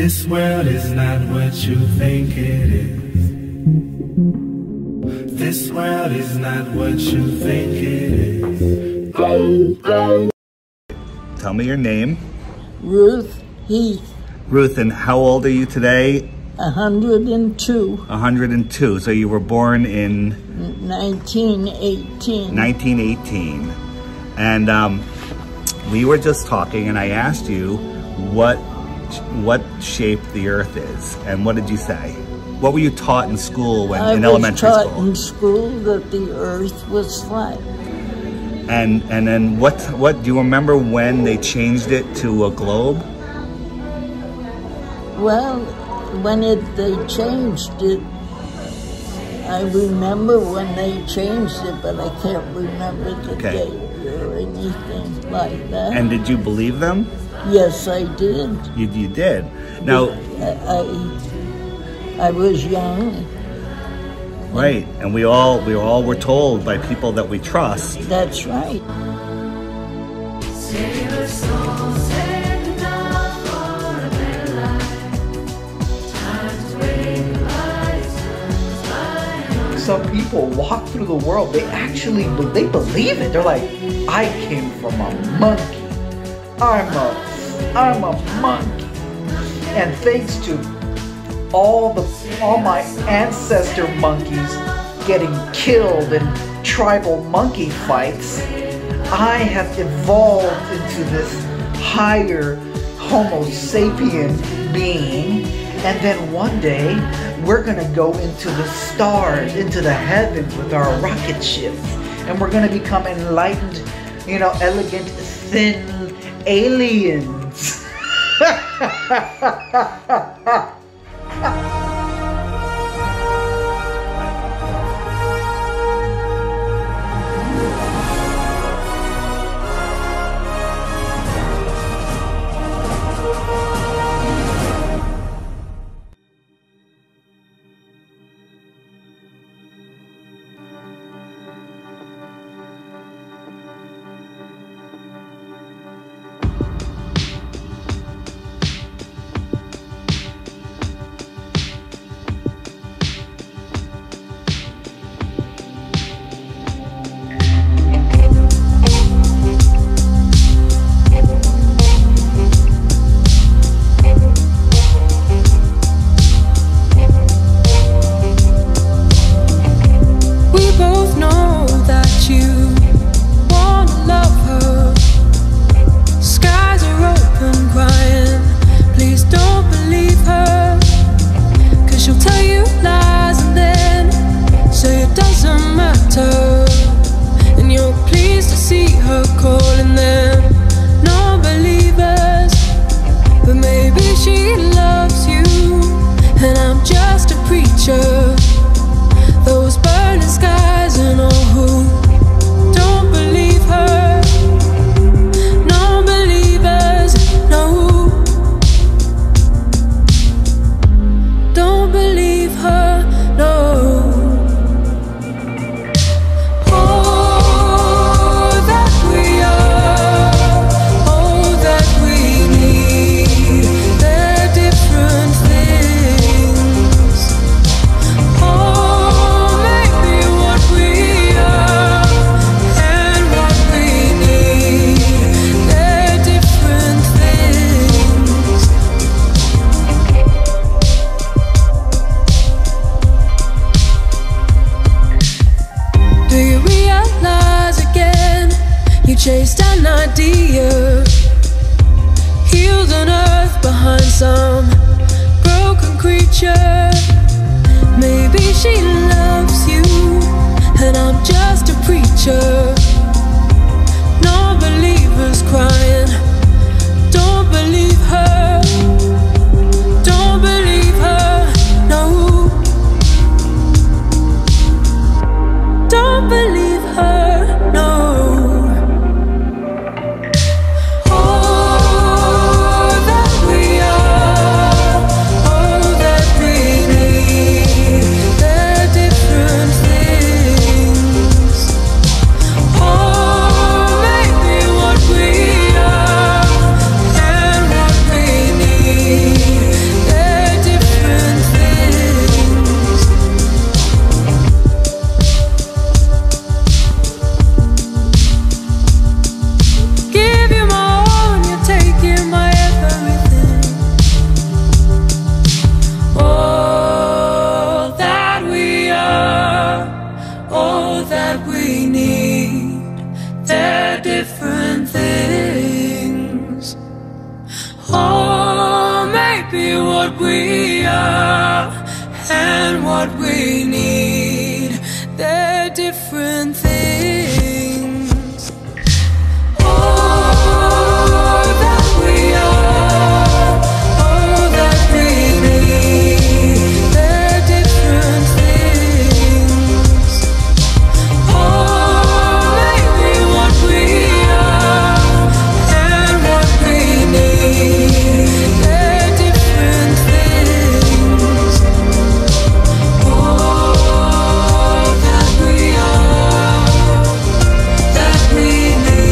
This world is not what you think it is. This world is not what you think it is. Tell me your name. Ruth Heath. Ruth, and how old are you today? 102. 102. So you were born in 1918. 1918. And we were just talking, and I asked you what shape the Earth is, and what did you say? What were you taught in school in elementary school? I was taught in school that the Earth was flat. And then what do you remember when they changed it to a globe? Well, when they changed it, I remember when they changed it, but I can't remember the date or anything like that. And did you believe them? Yes, I did. You did. Now, I was young. Right, and we all were told by people that we trust. That's right. Some people walk through the world, they actually believe it. They're like, I came from a monkey. I'm a monkey. And thanks to all my ancestor monkeys getting killed in tribal monkey fights, I have evolved into this higher Homo sapien being, and then one day we're gonna go into the stars, into the heavens with our rocket ships, and we're gonna become enlightened, elegant, thin aliens. Chased an idea, healed on earth behind some broken creature. Maybe she loves you, and I'm just a preacher. Non-believers crying, don't believe her, don't believe her, no. Don't believe her, no. or maybe what we are and what we need, they're different things. All that we are, all that we need, they're different things. Or maybe what we are and what we need, they're different things. All that we are, that we need.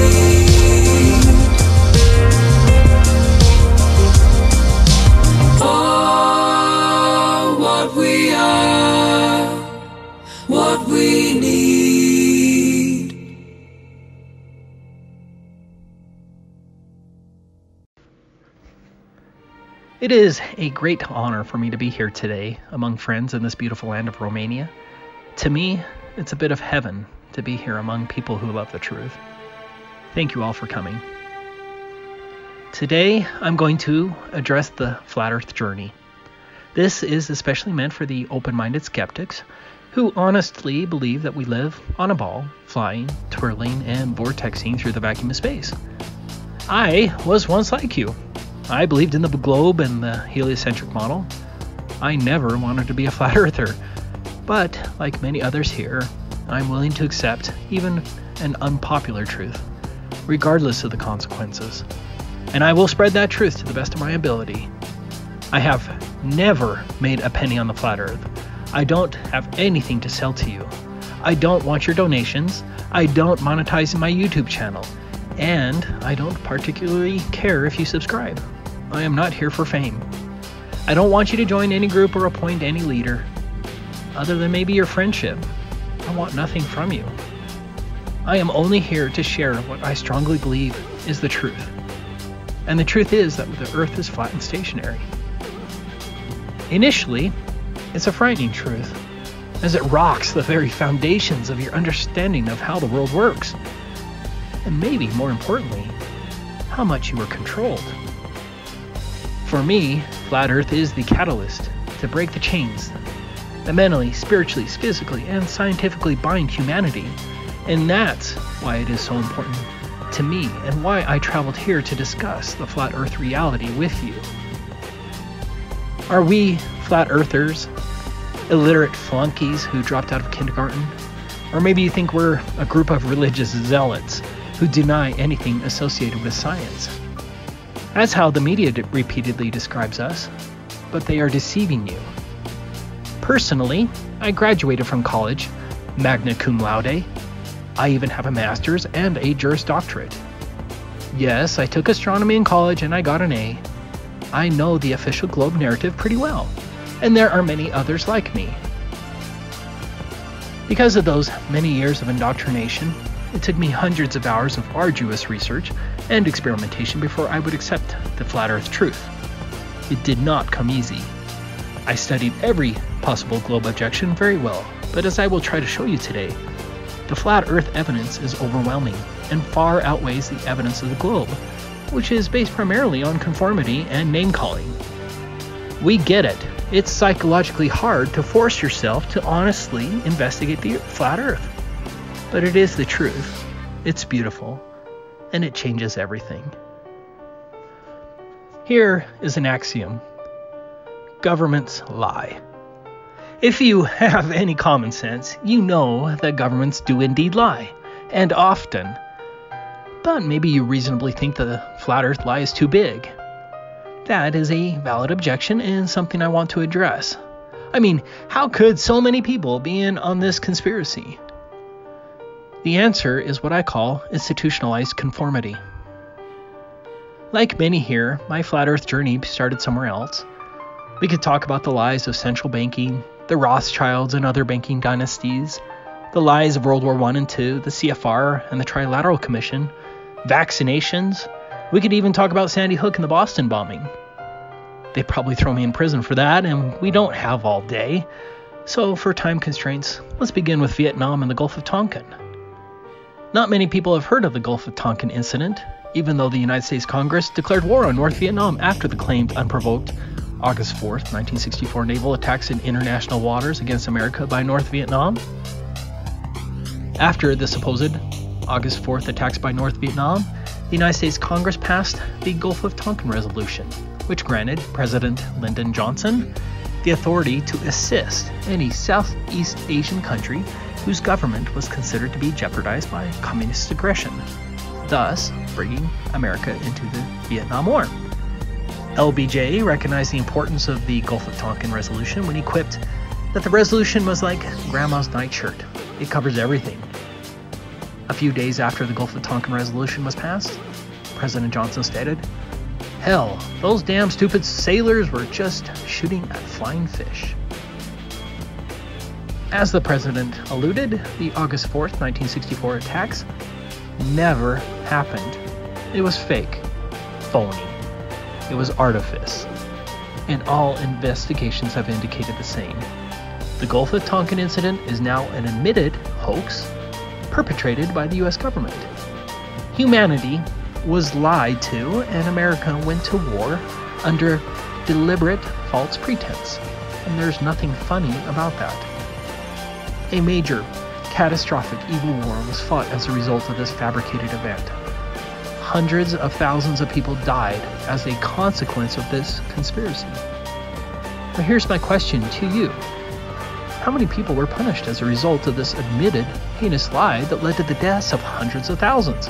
Oh, what we are, what we need. It is a great honor for me to be here today among friends in this beautiful land of Romania. To me, it's a bit of heaven to be here among people who love the truth. Thank you all for coming. Today, I'm going to address the Flat Earth journey. This is especially meant for the open-minded skeptics who honestly believe that we live on a ball, flying, twirling, and vortexing through the vacuum of space. I was once like you. I believed in the globe and the heliocentric model. I never wanted to be a flat earther. But, like many others here, I'm willing to accept even an unpopular truth, regardless of the consequences. And I will spread that truth to the best of my ability. I have never made a penny on the flat earth. I don't have anything to sell to you. I don't want your donations. I don't monetize my YouTube channel. And I don't particularly care if you subscribe. I am not here for fame. I don't want you to join any group or appoint any leader. Other than maybe your friendship, I want nothing from you. I am only here to share what I strongly believe is the truth. And the truth is that the earth is flat and stationary. Initially, it's a frightening truth, as it rocks the very foundations of your understanding of how the world works. And maybe more importantly, how much you are controlled. For me, Flat Earth is the catalyst to break the chains that mentally, spiritually, physically, and scientifically bind humanity. And that's why it is so important to me and why I traveled here to discuss the Flat Earth reality with you. Are we Flat Earthers illiterate flunkies who dropped out of kindergarten? Or maybe you think we're a group of religious zealots who deny anything associated with science. That's how the media repeatedly describes us, but they are deceiving you. Personally, I graduated from college, magna cum laude. I even have a master's and a Juris Doctorate. Yes, I took astronomy in college and I got an A. I know the official globe narrative pretty well, and there are many others like me. Because of those many years of indoctrination, it took me hundreds of hours of arduous research and experimentation before I would accept the flat earth truth. It did not come easy. I studied every possible globe objection very well, but as I will try to show you today, the flat earth evidence is overwhelming and far outweighs the evidence of the globe, which is based primarily on conformity and name-calling. We get it. It's psychologically hard to force yourself to honestly investigate the flat earth. But it is the truth. It's beautiful. And it changes everything. Here is an axiom. Governments lie. If you have any common sense, you know that governments do indeed lie, and often. But maybe you reasonably think the flat earth lie is too big. That is a valid objection and something I want to address. I mean, how could so many people be in on this conspiracy? The answer is what I call institutionalized conformity. Like many here, my flat earth journey started somewhere else. We could talk about the lies of central banking, the Rothschilds and other banking dynasties, the lies of World War I and II, the CFR and the Trilateral Commission, vaccinations. We could even talk about Sandy Hook and the Boston bombing. They'd probably throw me in prison for that, and we don't have all day. So for time constraints, let's begin with Vietnam and the Gulf of Tonkin. Not many people have heard of the Gulf of Tonkin incident, even though the United States Congress declared war on North Vietnam after the claimed unprovoked August 4th, 1964 naval attacks in international waters against America by North Vietnam. After the supposed August 4th attacks by North Vietnam, the United States Congress passed the Gulf of Tonkin Resolution, which granted President Lyndon Johnson the authority to assist any Southeast Asian country whose government was considered to be jeopardized by communist aggression, thus bringing America into the Vietnam War. LBJ recognized the importance of the Gulf of Tonkin Resolution when he quipped that the resolution was like Grandma's nightshirt. It covers everything. A few days after the Gulf of Tonkin Resolution was passed, President Johnson stated, "Hell, those damn stupid sailors were just shooting at flying fish." As the president alluded, the August 4th, 1964 attacks never happened. It was fake, phony. It was artifice, and all investigations have indicated the same. The Gulf of Tonkin incident is now an admitted hoax perpetrated by the US government. Humanity was lied to, and America went to war under deliberate false pretense, and there's nothing funny about that. A major, catastrophic evil war was fought as a result of this fabricated event. Hundreds of thousands of people died as a consequence of this conspiracy. But here's my question to you. How many people were punished as a result of this admitted heinous lie that led to the deaths of hundreds of thousands?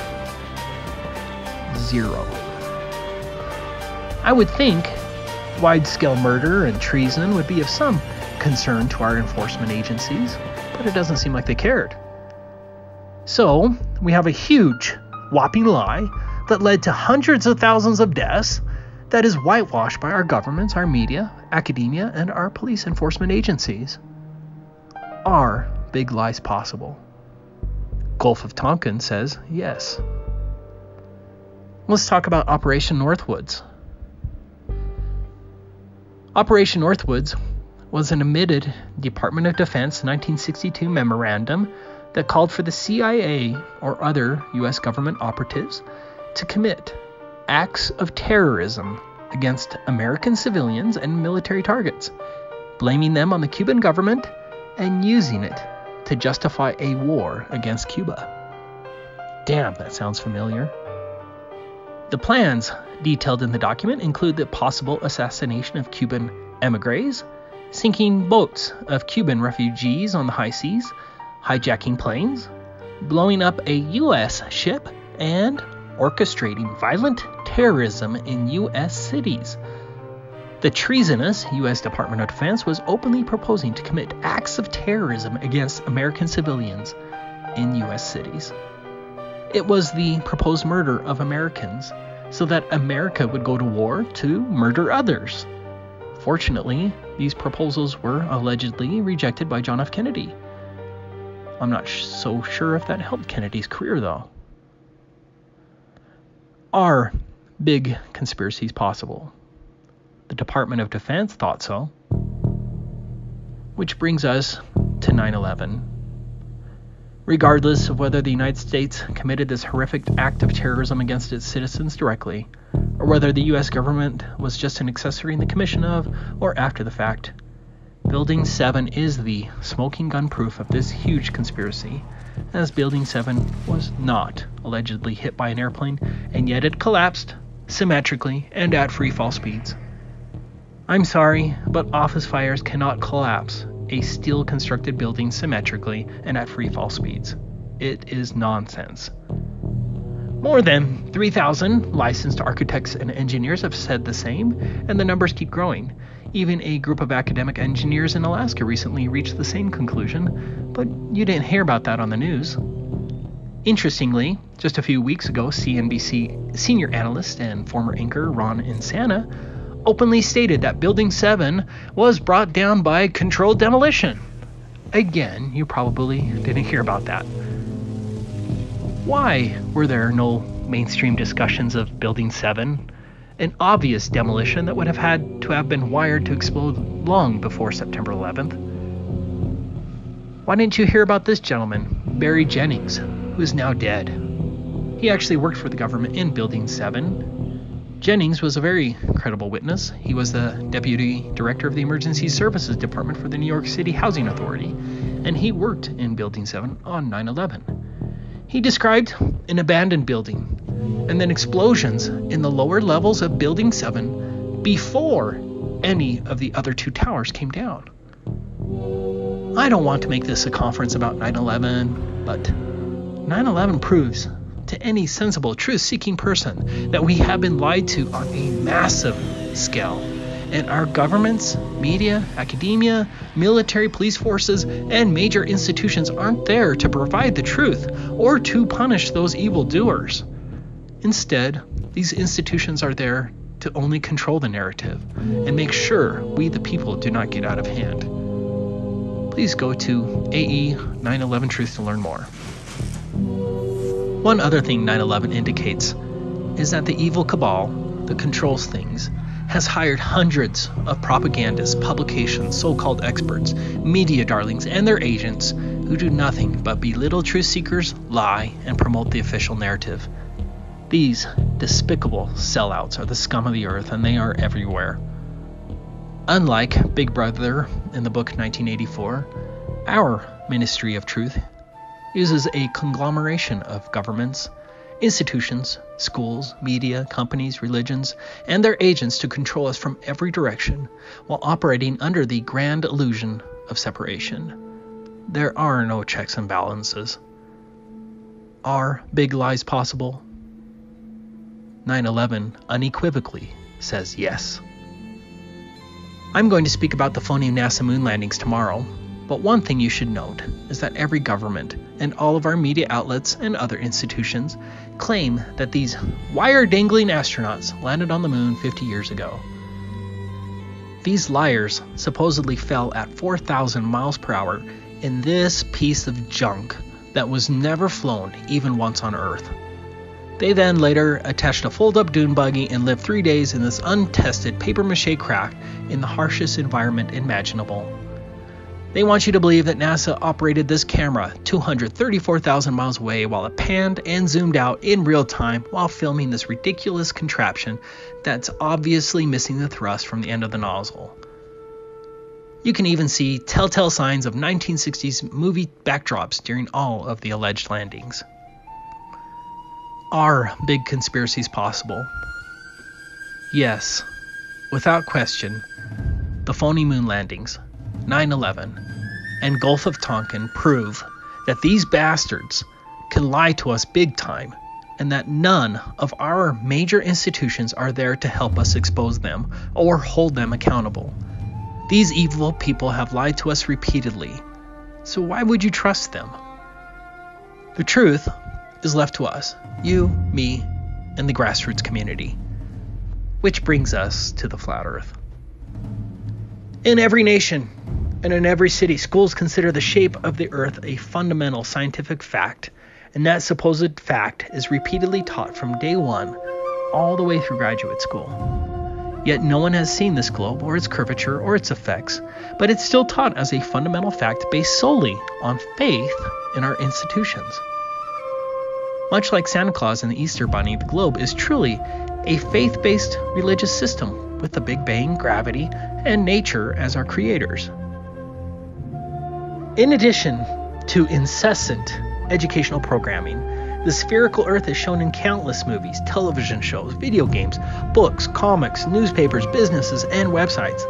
0. I would think wide-scale murder and treason would be of some concern to our enforcement agencies, but it doesn't seem like they cared. So, we have a huge, whopping lie that led to hundreds of thousands of deaths that is whitewashed by our governments, our media, academia, and our police enforcement agencies. Are big lies possible? Gulf of Tonkin says yes. Let's talk about Operation Northwoods. Operation Northwoods was an admitted Department of Defense 1962 memorandum that called for the CIA or other U.S. government operatives to commit acts of terrorism against American civilians and military targets, blaming them on the Cuban government and using it to justify a war against Cuba. Damn, that sounds familiar. The plans detailed in the document include the possible assassination of Cuban emigres, sinking boats of Cuban refugees on the high seas, hijacking planes, blowing up a U.S. ship, and orchestrating violent terrorism in U.S. cities. The treasonous U.S. Department of Defense was openly proposing to commit acts of terrorism against American civilians in U.S. cities. It was the proposed murder of Americans so that America would go to war to murder others. Fortunately, these proposals were allegedly rejected by John F. Kennedy. I'm not so sure if that helped Kennedy's career, though. Are big conspiracies possible? The Department of Defense thought so. Which brings us to 9/11. Regardless of whether the United States committed this horrific act of terrorism against its citizens directly, or whether the U.S. government was just an accessory in the commission of, or after the fact, Building 7 is the smoking gun proof of this huge conspiracy, as Building 7 was not allegedly hit by an airplane, and yet it collapsed symmetrically and at free fall speeds. I'm sorry, but office fires cannot collapse a steel-constructed building symmetrically and at free fall speeds. It is nonsense. More than 3,000 licensed architects and engineers have said the same, and the numbers keep growing. Even a group of academic engineers in Alaska recently reached the same conclusion, but you didn't hear about that on the news. Interestingly, just a few weeks ago, CNBC senior analyst and former anchor Ron Insana openly stated that Building 7 was brought down by controlled demolition. Again, you probably didn't hear about that. Why were there no mainstream discussions of Building 7? An obvious demolition that would have had to have been wired to explode long before September 11th. Why didn't you hear about this gentleman, Barry Jennings, who is now dead? He actually worked for the government in Building 7. Jennings was a very credible witness. He was the deputy director of the Emergency Services Department for the New York City Housing Authority, and he worked in Building 7 on 9/11. He described an abandoned building and then explosions in the lower levels of Building 7 before any of the other 2 towers came down. I don't want to make this a conference about 9/11, but 9/11 proves to any sensible, truth-seeking person that we have been lied to on a massive scale. And our governments, media, academia, military, police forces, and major institutions aren't there to provide the truth or to punish those evildoers. Instead, these institutions are there to only control the narrative and make sure we the people do not get out of hand. Please go to AE 9/11 Truth to learn more. One other thing 9/11 indicates is that the evil cabal that controls things has hired hundreds of propagandists, publications, so-called experts, media darlings, and their agents who do nothing but belittle truth seekers, lie, and promote the official narrative. These despicable sellouts are the scum of the earth, and they are everywhere. Unlike Big Brother in the book 1984, our Ministry of Truth uses a conglomeration of governments, institutions, schools, media, companies, religions, and their agents to control us from every direction while operating under the grand illusion of separation. There are no checks and balances. Are big lies possible? 9/11 unequivocally says yes. I'm going to speak about the phony NASA moon landings tomorrow, but one thing you should note is that every government and all of our media outlets and other institutions claim that these wire-dangling astronauts landed on the moon 50 years ago. These liars supposedly fell at 4,000 miles per hour in this piece of junk that was never flown even once on Earth. They then later attached a fold-up dune buggy and lived 3 days in this untested papier-mâché crack in the harshest environment imaginable. They want you to believe that NASA operated this camera 234,000 miles away while it panned and zoomed out in real time while filming this ridiculous contraption that's obviously missing the thrust from the end of the nozzle. You can even see telltale signs of 1960s movie backdrops during all of the alleged landings. Are big conspiracies possible? Yes, without question. The phony moon landings, 9/11, and Gulf of Tonkin prove that these bastards can lie to us big time, and that none of our major institutions are there to help us expose them or hold them accountable. These evil people have lied to us repeatedly, so why would you trust them? The truth is left to us, you, me, and the grassroots community. Which brings us to the flat earth. In every nation and in every city, schools consider the shape of the earth a fundamental scientific fact, and that supposed fact is repeatedly taught from day one all the way through graduate school. Yet no one has seen this globe or its curvature or its effects, but it's still taught as a fundamental fact based solely on faith in our institutions. Much like Santa Claus and the Easter Bunny, the globe is truly a faith-based religious system with the Big Bang, gravity, and nature as our creators. In addition to incessant educational programming, the spherical Earth is shown in countless movies, television shows, video games, books, comics, newspapers, businesses, and websites.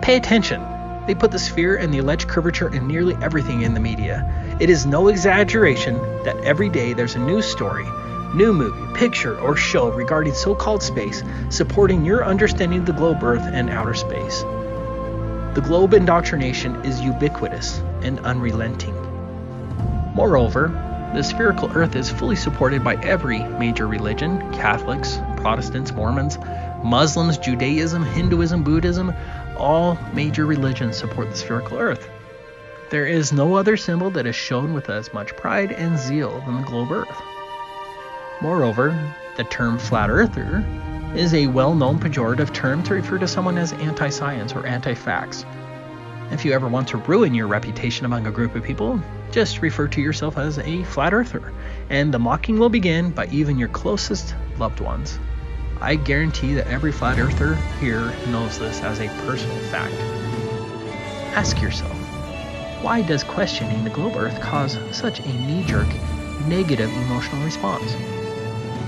Pay attention. They put the sphere and the alleged curvature in nearly everything in the media. It is no exaggeration that every day there's a news story, new movie, picture, or show regarding so-called space supporting your understanding of the globe, Earth, and outer space. The globe indoctrination is ubiquitous and unrelenting. Moreover, the spherical Earth is fully supported by every major religion: Catholics, Protestants, Mormons, Muslims, Judaism, Hinduism, Buddhism. All major religions support the spherical Earth. There is no other symbol that is shown with as much pride and zeal than the globe Earth. Moreover, the term flat earther is a well-known pejorative term to refer to someone as anti-science or anti-facts. If you ever want to ruin your reputation among a group of people, just refer to yourself as a flat earther, and the mocking will begin by even your closest loved ones. I guarantee that every flat earther here knows this as a personal fact. Ask yourself, why does questioning the globe Earth cause such a knee-jerk, negative emotional response?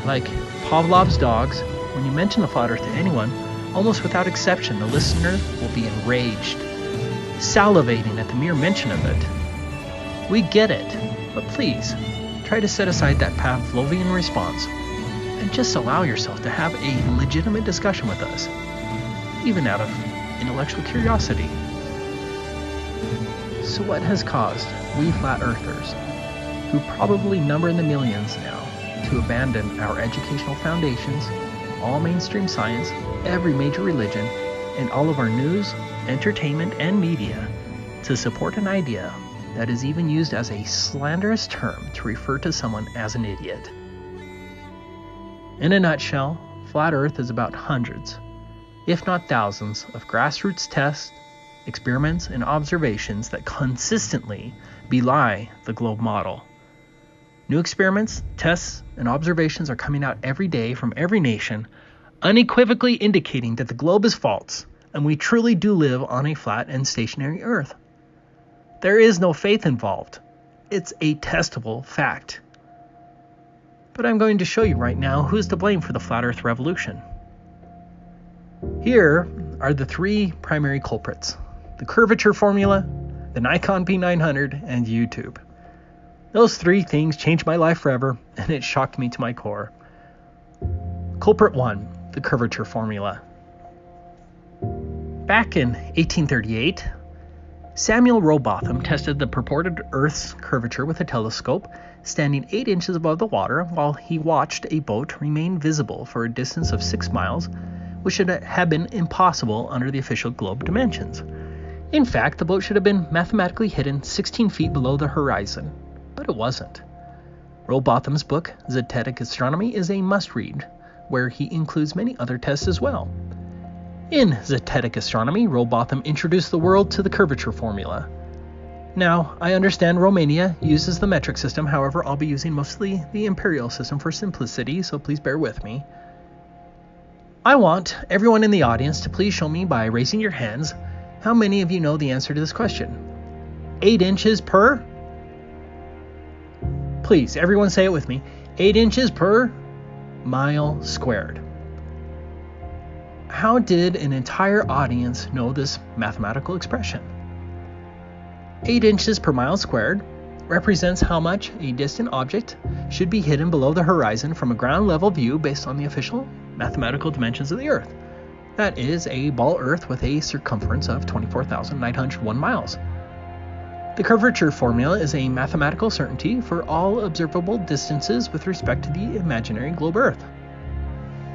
Like Pavlov's dogs, when you mention the flat Earth to anyone, almost without exception, the listener will be enraged, salivating at the mere mention of it. We get it, but please, try to set aside that Pavlovian response and just allow yourself to have a legitimate discussion with us, even out of intellectual curiosity. So what has caused we flat earthers, who probably number in the millions now, to abandon our educational foundations, all mainstream science, every major religion, and all of our news, entertainment, and media to support an idea that is even used as a slanderous term to refer to someone as an idiot? In a nutshell, Flat Earth is about hundreds, if not thousands, of grassroots tests, experiments, and observations that consistently belie the globe model. New experiments, tests, and observations are coming out every day from every nation, unequivocally indicating that the globe is false, and we truly do live on a flat and stationary Earth. There is no faith involved. It's a testable fact. But I'm going to show you right now who's to blame for the Flat Earth revolution. Here are the three primary culprits: the curvature formula, the Nikon P900, and YouTube. Those three things changed my life forever, and it shocked me to my core. Culprit 1, the curvature formula. Back in 1838, Samuel Rowbotham tested the purported Earth's curvature with a telescope standing 8 inches above the water while he watched a boat remain visible for a distance of 6 miles, which should have been impossible under the official globe dimensions. In fact, the boat should have been mathematically hidden 16 feet below the horizon, but it wasn't. Rowbotham's book, Zetetic Astronomy, is a must-read, where he includes many other tests as well. In Zetetic Astronomy, Rowbotham introduced the world to the curvature formula. Now, I understand Romania uses the metric system, however, I'll be using mostly the imperial system for simplicity, so please bear with me. I want everyone in the audience to please show me by raising your hands how many of you know the answer to this question. 8 inches per? Please, everyone say it with me. 8 inches per mile squared. How did an entire audience know this mathematical expression? 8 inches per mile squared represents how much a distant object should be hidden below the horizon from a ground level view based on the official mathematical dimensions of the Earth. That is a ball Earth with a circumference of 24,901 miles. The curvature formula is a mathematical certainty for all observable distances with respect to the imaginary globe Earth.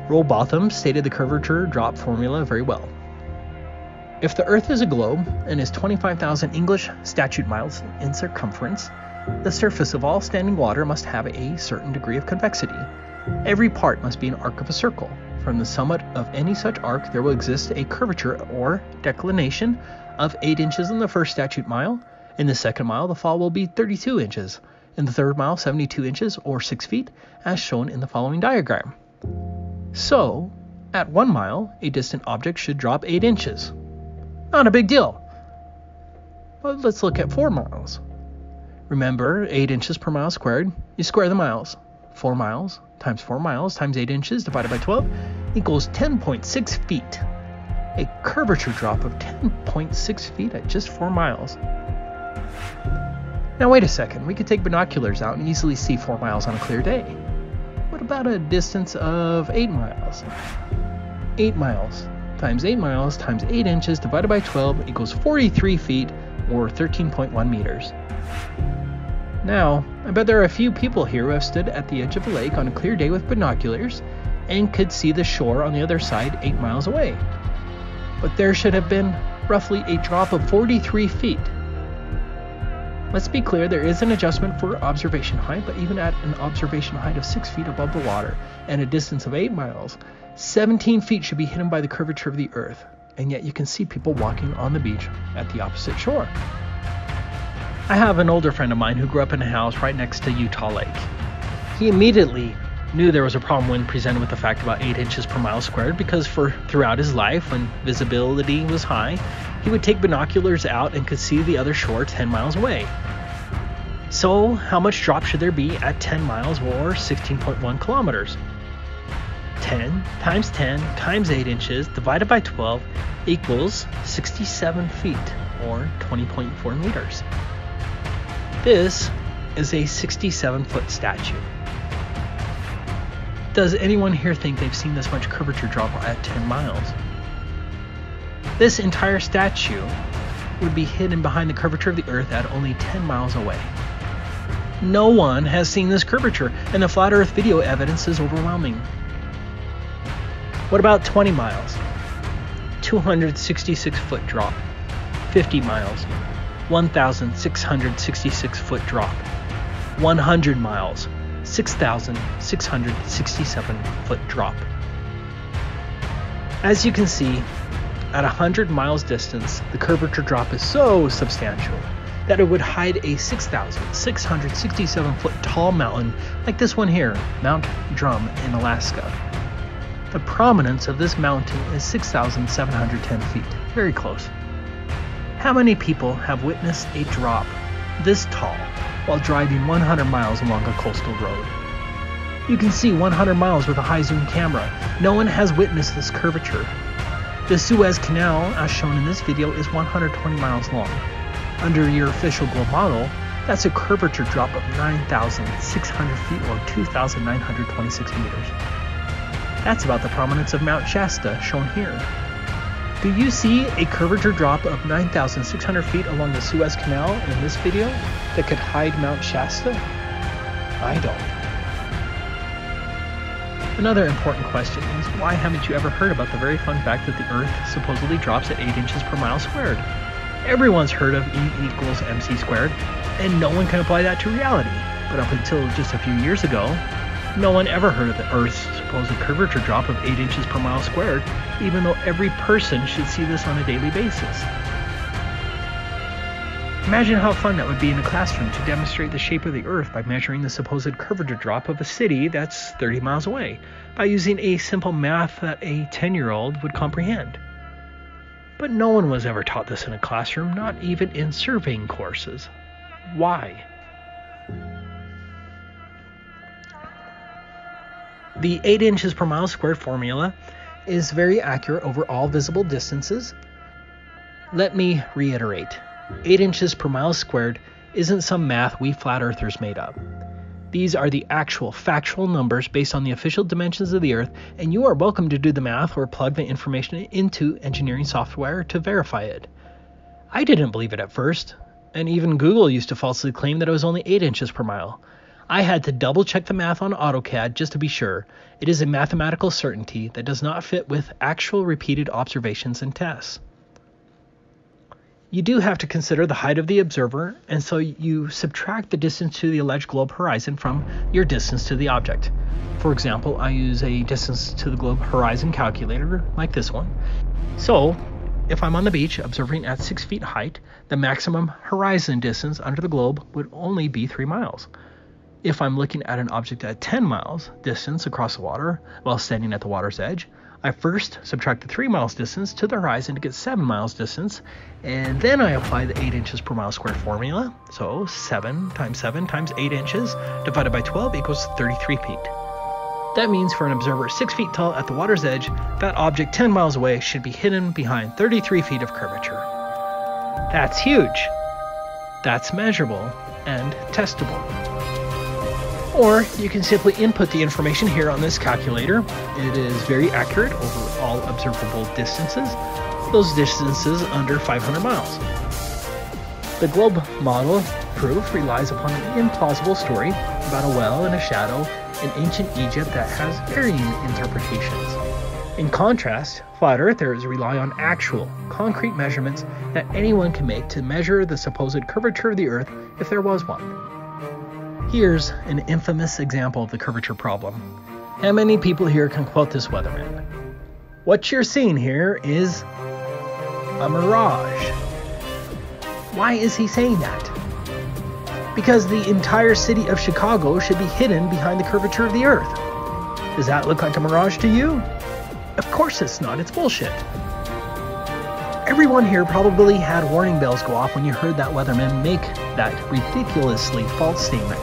Rowbotham stated the curvature drop formula very well. If the Earth is a globe and is 25,000 English statute miles in circumference, the surface of all standing water must have a certain degree of convexity. Every part must be an arc of a circle. From the summit of any such arc, there will exist a curvature or declination of 8 inches in the first statute mile. In the second mile, the fall will be 32 inches. In the third mile, 72 inches or 6 feet, as shown in the following diagram. So, at 1 mile, a distant object should drop 8 inches. Not a big deal. But let's look at 4 miles. Remember, 8 inches per mile squared, you square the miles. 4 miles times 4 miles times 8 inches divided by 12 equals 10.6 feet. A curvature drop of 10.6 feet at just 4 miles. Now wait a second, we could take binoculars out and easily see 4 miles on a clear day. What about a distance of 8 miles? 8 miles times 8 miles times 8 inches divided by 12 equals 43 feet or 13.1 meters. Now, I bet there are a few people here who have stood at the edge of a lake on a clear day with binoculars and could see the shore on the other side 8 miles away. But there should have been roughly a drop of 43 feet. Let's be clear, there is an adjustment for observation height, but even at an observation height of 6 feet above the water and a distance of 8 miles, 17 feet should be hidden by the curvature of the Earth, and yet you can see people walking on the beach at the opposite shore. I have an older friend of mine who grew up in a house right next to Utah Lake. He immediately knew there was a problem when presented with the fact about 8 inches per mile squared, because throughout his life, when visibility was high, he would take binoculars out and could see the other shore 10 miles away. So how much drop should there be at 10 miles or 16.1 kilometers? 10 times 10 times 8 inches divided by 12 equals 67 feet or 20.4 meters. This is a 67-foot statue. Does anyone here think they've seen this much curvature drop at 10 miles? This entire statue would be hidden behind the curvature of the Earth at only 10 miles away. No one has seen this curvature, and the flat Earth video evidence is overwhelming. What about 20 miles? 266-foot drop. 50 miles, 1,666-foot drop. 100 miles, 6,667-foot drop. As you can see, at 100 miles distance, the curvature drop is so substantial that it would hide a 6,667-foot tall mountain like this one here, Mount Drum in Alaska. The prominence of this mountain is 6,710 feet, very close. How many people have witnessed a drop this tall while driving 100 miles along a coastal road? You can see 100 miles with a high zoom camera. No one has witnessed this curvature. The Suez Canal, as shown in this video, is 120 miles long. Under your official globe model, that's a curvature drop of 9,600 feet or 2,926 meters. That's about the prominence of Mount Shasta, shown here. Do you see a curvature drop of 9,600 feet along the Suez Canal in this video that could hide Mount Shasta? I don't. Another important question is, why haven't you ever heard about the very fun fact that the Earth supposedly drops at 8 inches per mile squared? Everyone's heard of E equals mc squared, and no one can apply that to reality. But up until just a few years ago, no one ever heard of the Earth's supposed curvature drop of 8 inches per mile squared, even though every person should see this on a daily basis. Imagine how fun that would be in a classroom to demonstrate the shape of the Earth by measuring the supposed curvature drop of a city that's 30 miles away, by using a simple math that a 10-year-old would comprehend. But no one was ever taught this in a classroom, not even in surveying courses. Why? The 8 inches per mile squared formula is very accurate over all visible distances. Let me reiterate. 8 inches per mile squared isn't some math we flat earthers made up. These are the actual factual numbers based on the official dimensions of the Earth, and you are welcome to do the math or plug the information into engineering software to verify it. I didn't believe it at first, and even Google used to falsely claim that it was only 8 inches per mile. I had to double check the math on AutoCAD just to be sure. It is a mathematical certainty that does not fit with actual repeated observations and tests. You do have to consider the height of the observer, and so you subtract the distance to the alleged globe horizon from your distance to the object. For example, I use a distance to the globe horizon calculator like this one. So, if I'm on the beach observing at 6 feet height, the maximum horizon distance under the globe would only be 3 miles. If I'm looking at an object at 10 miles distance across the water while standing at the water's edge, I first subtract the 3 miles distance to the horizon to get 7 miles distance, and then I apply the 8 inches per mile squared formula. So 7 times 8 inches divided by 12 equals 33 feet. That means for an observer 6 feet tall at the water's edge, that object 10 miles away should be hidden behind 33 feet of curvature. That's huge. That's measurable and testable. Or you can simply input the information here on this calculator. It is very accurate over all observable distances, those distances under 500 miles. The globe model proof relies upon an implausible story about a well and a shadow in ancient Egypt that has varying interpretations. In contrast, flat earthers rely on actual, concrete measurements that anyone can make to measure the supposed curvature of the Earth if there was one. Here's an infamous example of the curvature problem. How many people here can quote this weatherman? What you're seeing here is a mirage. Why is he saying that? because the entire city of Chicago should be hidden behind the curvature of the Earth. Does that look like a mirage to you? Of course it's not, it's bullshit. Everyone here probably had warning bells go off when you heard that weatherman make that ridiculously false statement.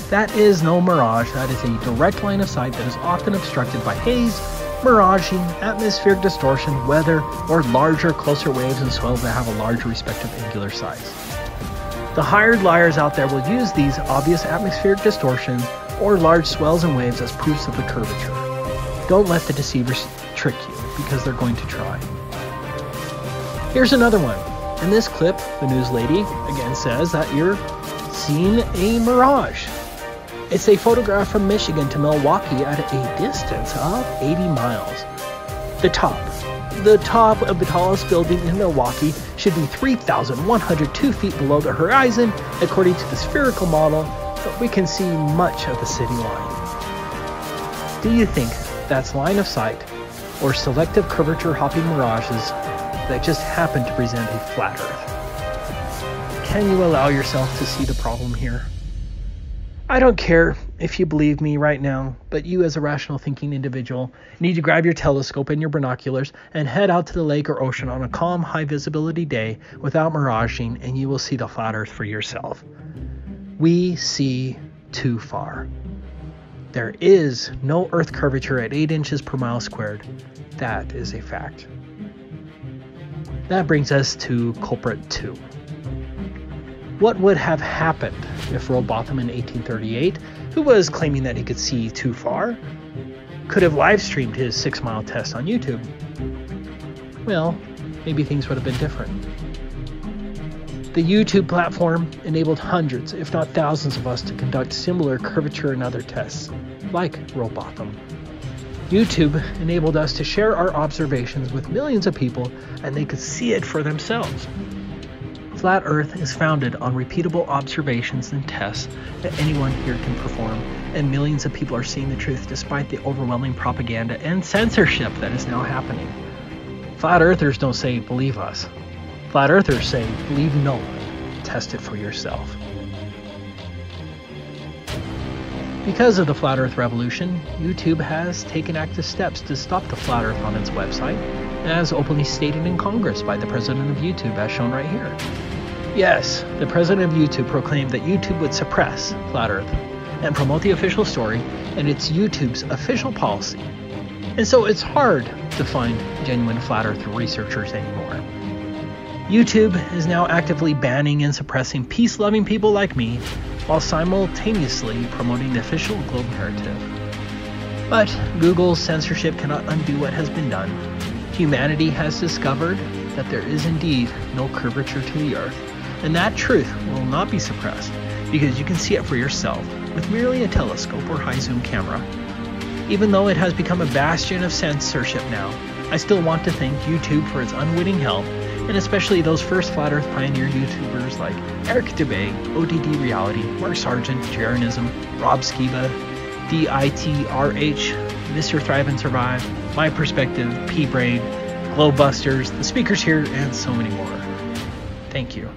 That is no mirage, that is a direct line of sight that is often obstructed by haze, miraging, atmospheric distortion, weather, or larger, closer waves and swells that have a larger respective angular size. The hired liars out there will use these obvious atmospheric distortions or large swells and waves as proofs of the curvature. Don't let the deceivers trick you, because they're going to try. Here's another one. In this clip, the news lady again says that you're seeing a mirage. It's a photograph from Michigan to Milwaukee at a distance of 80 miles. The top of the tallest building in Milwaukee should be 3,102 feet below the horizon, according to the spherical model, but we can see much of the city line. Do you think that's line of sight or selective curvature hopping mirages that just happen to present a flat Earth? Can you allow yourself to see the problem here? I don't care if you believe me right now, but you as a rational thinking individual need to grab your telescope and your binoculars and head out to the lake or ocean on a calm, high visibility day without miraging, and you will see the flat Earth for yourself. We see too far. There is no Earth curvature at 8 inches per mile squared. That is a fact. That brings us to culprit 2. What would have happened if Rowbotham in 1838, who was claiming that he could see too far, could have live streamed his 6-mile test on YouTube? Well, maybe things would have been different. The YouTube platform enabled hundreds, if not thousands of us to conduct similar curvature and other tests, like Rowbotham. YouTube enabled us to share our observations with millions of people, and they could see it for themselves. Flat Earth is founded on repeatable observations and tests that anyone here can perform, and millions of people are seeing the truth despite the overwhelming propaganda and censorship that is now happening. Flat Earthers don't say, believe us. Flat Earthers say, believe no one. Test it for yourself. Because of the Flat Earth revolution, YouTube has taken active steps to stop the Flat Earth on its website, as openly stated in Congress by the president of YouTube, as shown right here. Yes, the president of YouTube proclaimed that YouTube would suppress Flat Earth and promote the official story, and it's YouTube's official policy. And so it's hard to find genuine Flat Earth researchers anymore. YouTube is now actively banning and suppressing peace-loving people like me, while simultaneously promoting the official globe narrative. But Google's censorship cannot undo what has been done. Humanity has discovered that there is indeed no curvature to the Earth, and that truth will not be suppressed because you can see it for yourself with merely a telescope or high-zoom camera. Even though it has become a bastion of censorship now, I still want to thank YouTube for its unwitting help, and especially those first Flat Earth pioneer YouTubers like Eric DeBay, ODD Reality, Mark Sargent, Jeranism, Rob Skiba, DITRH, Mr. Thrive and Survive, My Perspective, P-Brain, Globebusters, the speakers here, and so many more. Thank you.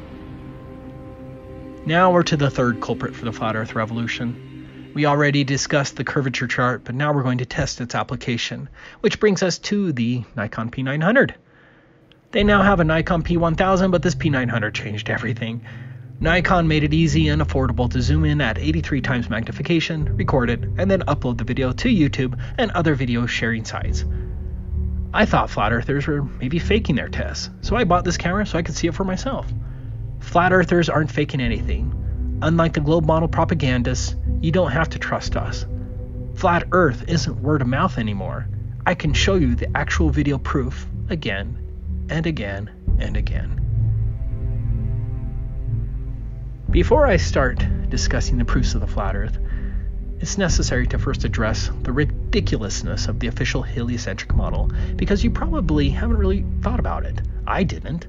Now we're to the third culprit for the Flat Earth revolution. We already discussed the curvature chart, but now we're going to test its application, which brings us to the Nikon P900. They now have a Nikon P1000, but this P900 changed everything. Nikon made it easy and affordable to zoom in at 83 times magnification, record it, and then upload the video to YouTube and other video sharing sites. I thought Flat Earthers were maybe faking their tests, so I bought this camera so I could see it for myself. Flat Earthers aren't faking anything. Unlike the globe model propagandists, you don't have to trust us. Flat Earth isn't word of mouth anymore. I can show you the actual video proof again and again and again. Before I start discussing the proofs of the Flat Earth, it's necessary to first address the ridiculousness of the official heliocentric model, because you probably haven't really thought about it. I didn't.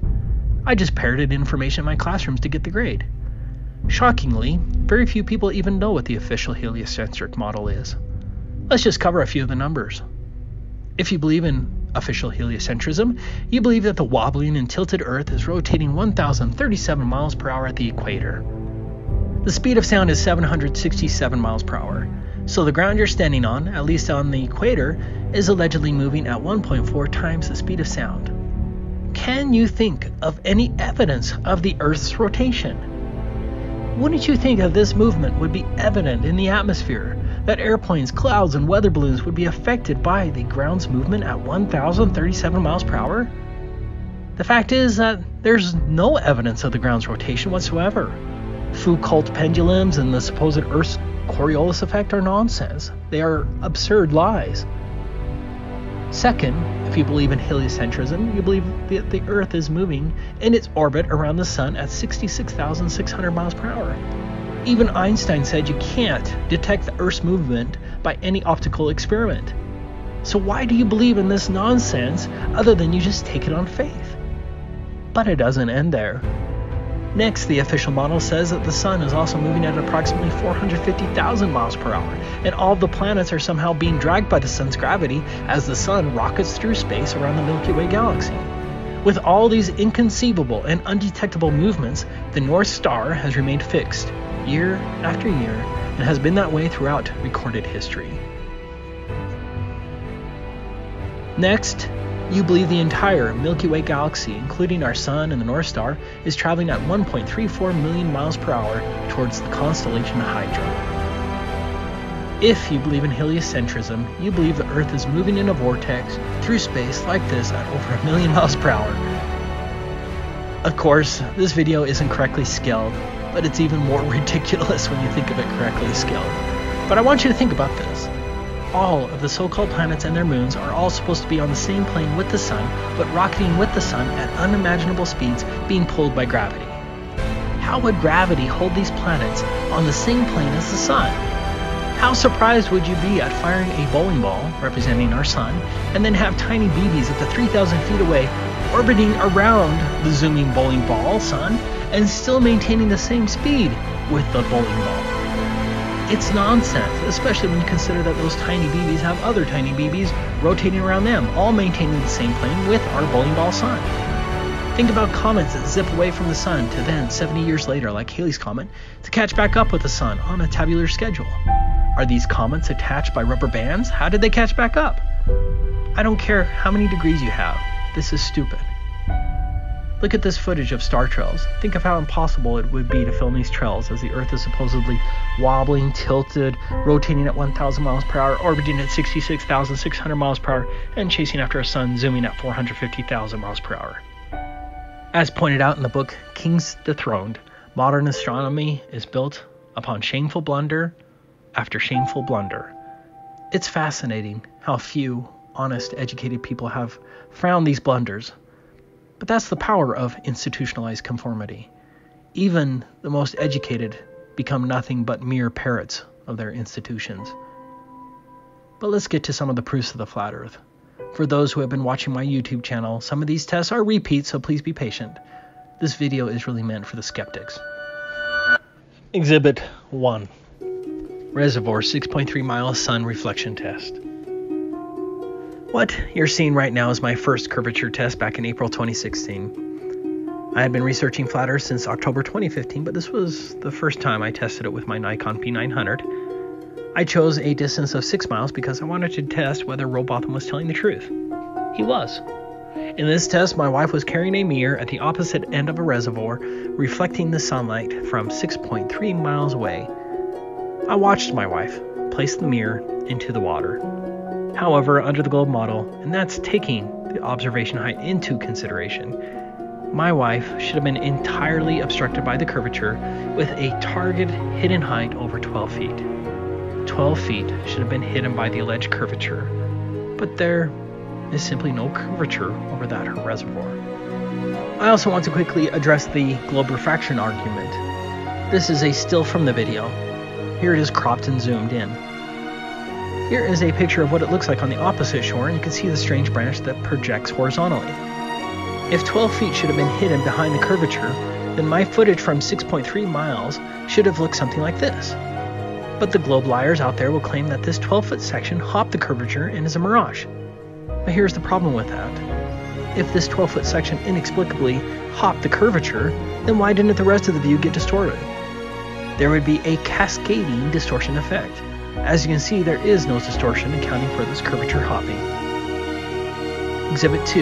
I just parroted information in my classrooms to get the grade. Shockingly, very few people even know what the official heliocentric model is. Let's just cover a few of the numbers. If you believe in official heliocentrism, you believe that the wobbling and tilted Earth is rotating 1,037 miles per hour at the equator. The speed of sound is 767 miles per hour, so the ground you're standing on, at least on the equator, is allegedly moving at 1.4 times the speed of sound. Can you think of any evidence of the Earth's rotation? Wouldn't you think that this movement would be evident in the atmosphere, that airplanes, clouds, and weather balloons would be affected by the ground's movement at 1,037 miles per hour? The fact is that there's no evidence of the ground's rotation whatsoever. Foucault pendulums and the supposed Earth's Coriolis effect are nonsense. They are absurd lies. Second, if you believe in heliocentrism, you believe that the Earth is moving in its orbit around the Sun at 66,600 miles per hour. Even Einstein said you can't detect the Earth's movement by any optical experiment. So why do you believe in this nonsense other than you just take it on faith? But it doesn't end there. Next, the official model says that the Sun is also moving at approximately 450,000 miles per hour, and all the planets are somehow being dragged by the Sun's gravity as the Sun rockets through space around the Milky Way galaxy. With all these inconceivable and undetectable movements, the North Star has remained fixed, year after year, and has been that way throughout recorded history. Next, you believe the entire Milky Way galaxy, including our Sun and the North Star, is traveling at 1.34 million miles per hour towards the constellation Hydra. If you believe in heliocentrism, you believe the Earth is moving in a vortex through space like this at over 1 million miles per hour. Of course, this video isn't correctly scaled, but it's even more ridiculous when you think of it correctly scaled. But I want you to think about this. All of the so-called planets and their moons are all supposed to be on the same plane with the Sun, but rocketing with the Sun at unimaginable speeds, being pulled by gravity. How would gravity hold these planets on the same plane as the Sun? How surprised would you be at firing a bowling ball, representing our Sun, and then have tiny BBs up to 3,000 feet away, orbiting around the zooming bowling ball, Sun, and still maintaining the same speed with the bowling ball? It's nonsense, especially when you consider that those tiny BBs have other tiny BBs rotating around them, all maintaining the same plane with our bowling ball Sun. Think about comets that zip away from the Sun to then, 70 years later, like Halley's Comet, to catch back up with the Sun on a tabular schedule. Are these comets attached by rubber bands? How did they catch back up? I don't care how many degrees you have. This is stupid. Look at this footage of star trails. Think of how impossible it would be to film these trails as the Earth is supposedly wobbling, tilted, rotating at 1,000 miles per hour, orbiting at 66,600 miles per hour, and chasing after a Sun zooming at 450,000 miles per hour. As pointed out in the book Kings Dethroned, modern astronomy is built upon shameful blunder after shameful blunder. It's fascinating how few honest, educated people have found these blunders. But that's the power of institutionalized conformity. Even the most educated become nothing but mere parrots of their institutions. But let's get to some of the proofs of the flat Earth. For those who have been watching my YouTube channel, some of these tests are repeats, so please be patient. This video is really meant for the skeptics. Exhibit 1. Reservoir 6.3 mile sun reflection test. What you're seeing right now is my first curvature test back in April 2016. I had been researching flat Earth since October 2015, but this was the first time I tested it with my Nikon P900. I chose a distance of 6 miles because I wanted to test whether Robotham was telling the truth. He was. In this test, my wife was carrying a mirror at the opposite end of a reservoir, reflecting the sunlight from 6.3 miles away. I watched my wife place the mirror into the water. However, under the globe model, and that's taking the observation height into consideration, my wife should have been entirely obstructed by the curvature with a target hidden height over 12 feet. 12 feet should have been hidden by the alleged curvature, but there is simply no curvature over that reservoir. I also want to quickly address the globe refraction argument. This is a still from the video. Here it is cropped and zoomed in. Here is a picture of what it looks like on the opposite shore, and you can see the strange branch that projects horizontally. If 12 feet should have been hidden behind the curvature, then my footage from 6.3 miles should have looked something like this. But the globe liars out there will claim that this 12-foot section hopped the curvature and is a mirage. But here's the problem with that. If this 12-foot section inexplicably hopped the curvature, then why didn't the rest of the view get distorted? there would be a cascading distortion effect. As you can see, there is no distortion accounting for this curvature hopping. Exhibit 2,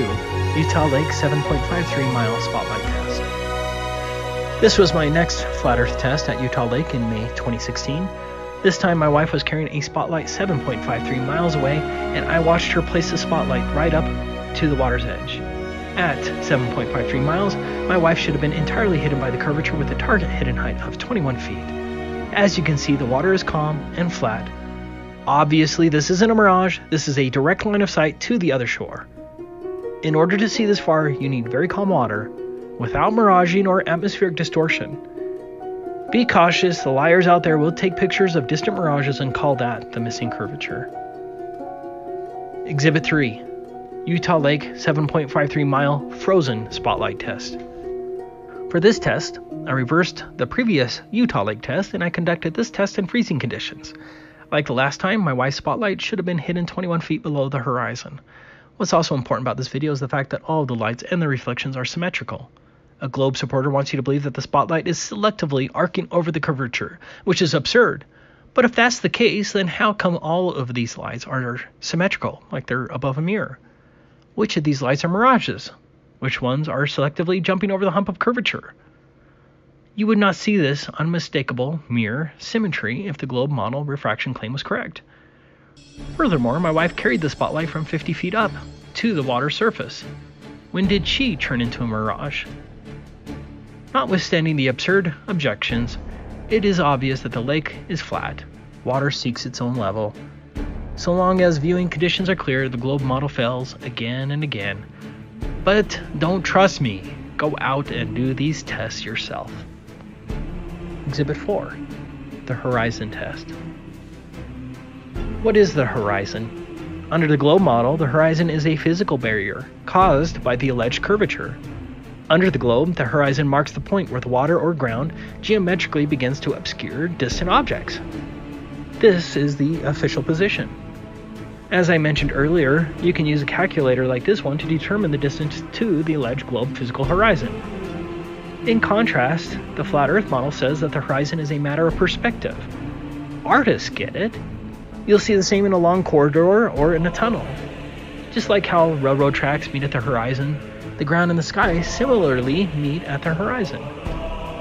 Utah Lake 7.53 mile spotlight test. This was my next flat earth test at Utah Lake in May 2016. This time my wife was carrying a spotlight 7.53 miles away, and I watched her place the spotlight right up to the water's edge. At 7.53 miles, my wife should have been entirely hidden by the curvature with a target hidden height of 21 feet. As you can see, the water is calm and flat. Obviously, this isn't a mirage, this is a direct line of sight to the other shore. In order to see this far, you need very calm water, without miraging or atmospheric distortion. Be cautious, the liars out there will take pictures of distant mirages and call that the missing curvature. Exhibit 3, Utah Lake 7.53 mile frozen spotlight test. For this test, I reversed the previous Utah Lake test and I conducted this test in freezing conditions. Like the last time, my wife's spotlight should have been hidden 21 feet below the horizon. What's also important about this video is the fact that all of the lights and the reflections are symmetrical. A globe supporter wants you to believe that the spotlight is selectively arcing over the curvature, which is absurd. But if that's the case, then how come all of these lights are symmetrical, like they're above a mirror? Which of these lights are mirages? Which ones are selectively jumping over the hump of curvature? You would not see this unmistakable mirror symmetry if the globe model refraction claim was correct. Furthermore, my wife carried the spotlight from 50 feet up to the water surface. When did she turn into a mirage? Notwithstanding the absurd objections, it is obvious that the lake is flat. Water seeks its own level. So long as viewing conditions are clear, the globe model fails again and again. But don't trust me. Go out and do these tests yourself. Exhibit 4, the horizon test. What is the horizon? Under the globe model, the horizon is a physical barrier caused by the alleged curvature. Under the globe, the horizon marks the point where the water or ground geometrically begins to obscure distant objects. This is the official position. As I mentioned earlier, you can use a calculator like this one to determine the distance to the alleged globe physical horizon. In contrast, the flat earth model says that the horizon is a matter of perspective. Artists get it. You'll see the same in a long corridor or in a tunnel. Just like how railroad tracks meet at the horizon, the ground and the sky similarly meet at the horizon.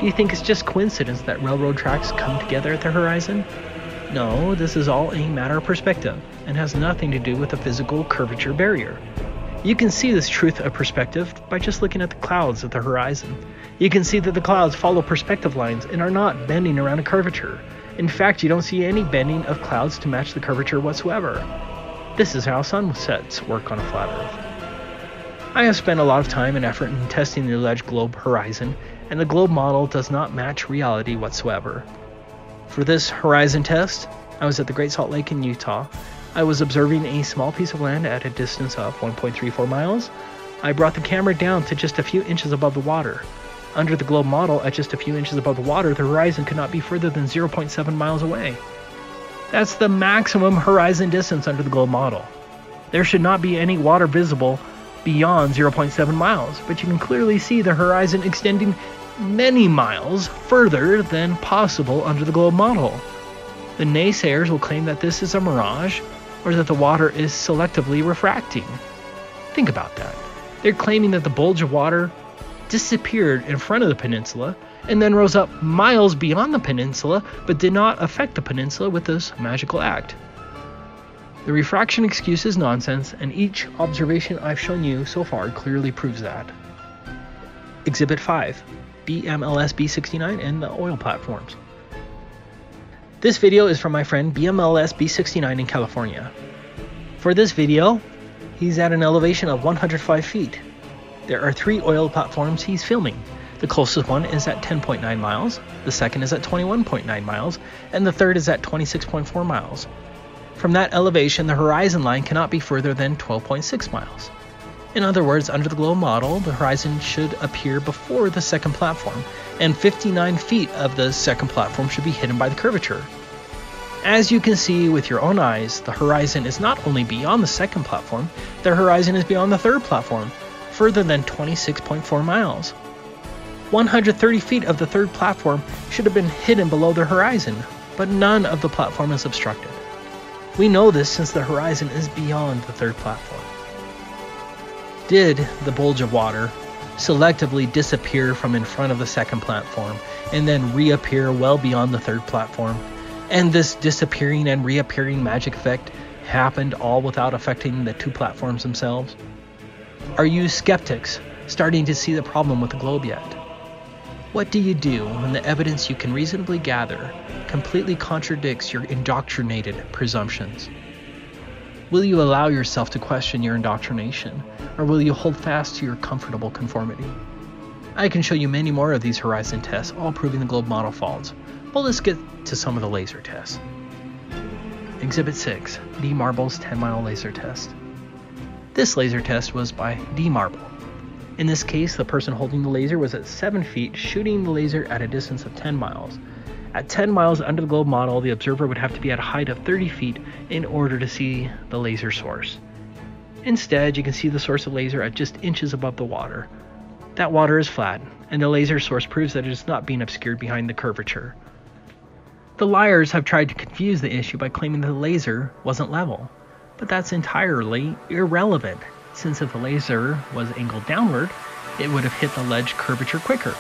Do you think it's just coincidence that railroad tracks come together at the horizon? No, this is all a matter of perspective and has nothing to do with the physical curvature barrier. You can see this truth of perspective by just looking at the clouds at the horizon. You can see that the clouds follow perspective lines and are not bending around a curvature. In fact, you don't see any bending of clouds to match the curvature whatsoever. This is how sunsets work on a flat Earth. I have spent a lot of time and effort in testing the alleged globe horizon, and the globe model does not match reality whatsoever. For this horizon test, I was at the Great Salt Lake in Utah. I was observing a small piece of land at a distance of 1.34 miles. I brought the camera down to just a few inches above the water. Under the globe model, at just a few inches above the water, the horizon could not be further than 0.7 miles away. That's the maximum horizon distance under the globe model. There should not be any water visible beyond 0.7 miles, but you can clearly see the horizon extending many miles further than possible under the globe model. The naysayers will claim that this is a mirage or that the water is selectively refracting. Think about that. They're claiming that the bulge of water disappeared in front of the peninsula and then rose up miles beyond the peninsula but did not affect the peninsula with this magical act. The refraction excuse is nonsense, and each observation I've shown you so far clearly proves that. Exhibit 5, BMLS B69 and the oil platforms. This video is from my friend BMLS B69 in California. For this video, he's at an elevation of 105 feet. There are 3 oil platforms he's filming. The closest one is at 10.9 miles, the second is at 21.9 miles, and the third is at 26.4 miles. From that elevation, the horizon line cannot be further than 12.6 miles. In other words, under the globe model, the horizon should appear before the second platform, and 59 feet of the second platform should be hidden by the curvature. As you can see with your own eyes, the horizon is not only beyond the second platform, the horizon is beyond the third platform, further than 26.4 miles. 130 feet of the third platform should have been hidden below the horizon, but none of the platform is obstructed. We know this since the horizon is beyond the third platform. Did the bulge of water selectively disappear from in front of the second platform and then reappear well beyond the third platform? And this disappearing and reappearing magic effect happened all without affecting the two platforms themselves? Are you skeptics starting to see the problem with the globe yet? What do you do when the evidence you can reasonably gather completely contradicts your indoctrinated presumptions? Will you allow yourself to question your indoctrination, or will you hold fast to your comfortable conformity? I can show you many more of these horizon tests, all proving the globe model faults, but let's get to some of the laser tests. Exhibit 6, D. Marble's 10-mile laser test. This laser test was by D. Marble. In this case, the person holding the laser was at 7 feet, shooting the laser at a distance of 10 miles. At 10 miles under the globe model, the observer would have to be at a height of 30 feet in order to see the laser source. Instead, you can see the source of laser at just inches above the water. That water is flat, and the laser source proves that it is not being obscured behind the curvature. The liars have tried to confuse the issue by claiming that the laser wasn't level, but that's entirely irrelevant, since if the laser was angled downward, it would have hit the ledge curvature quicker.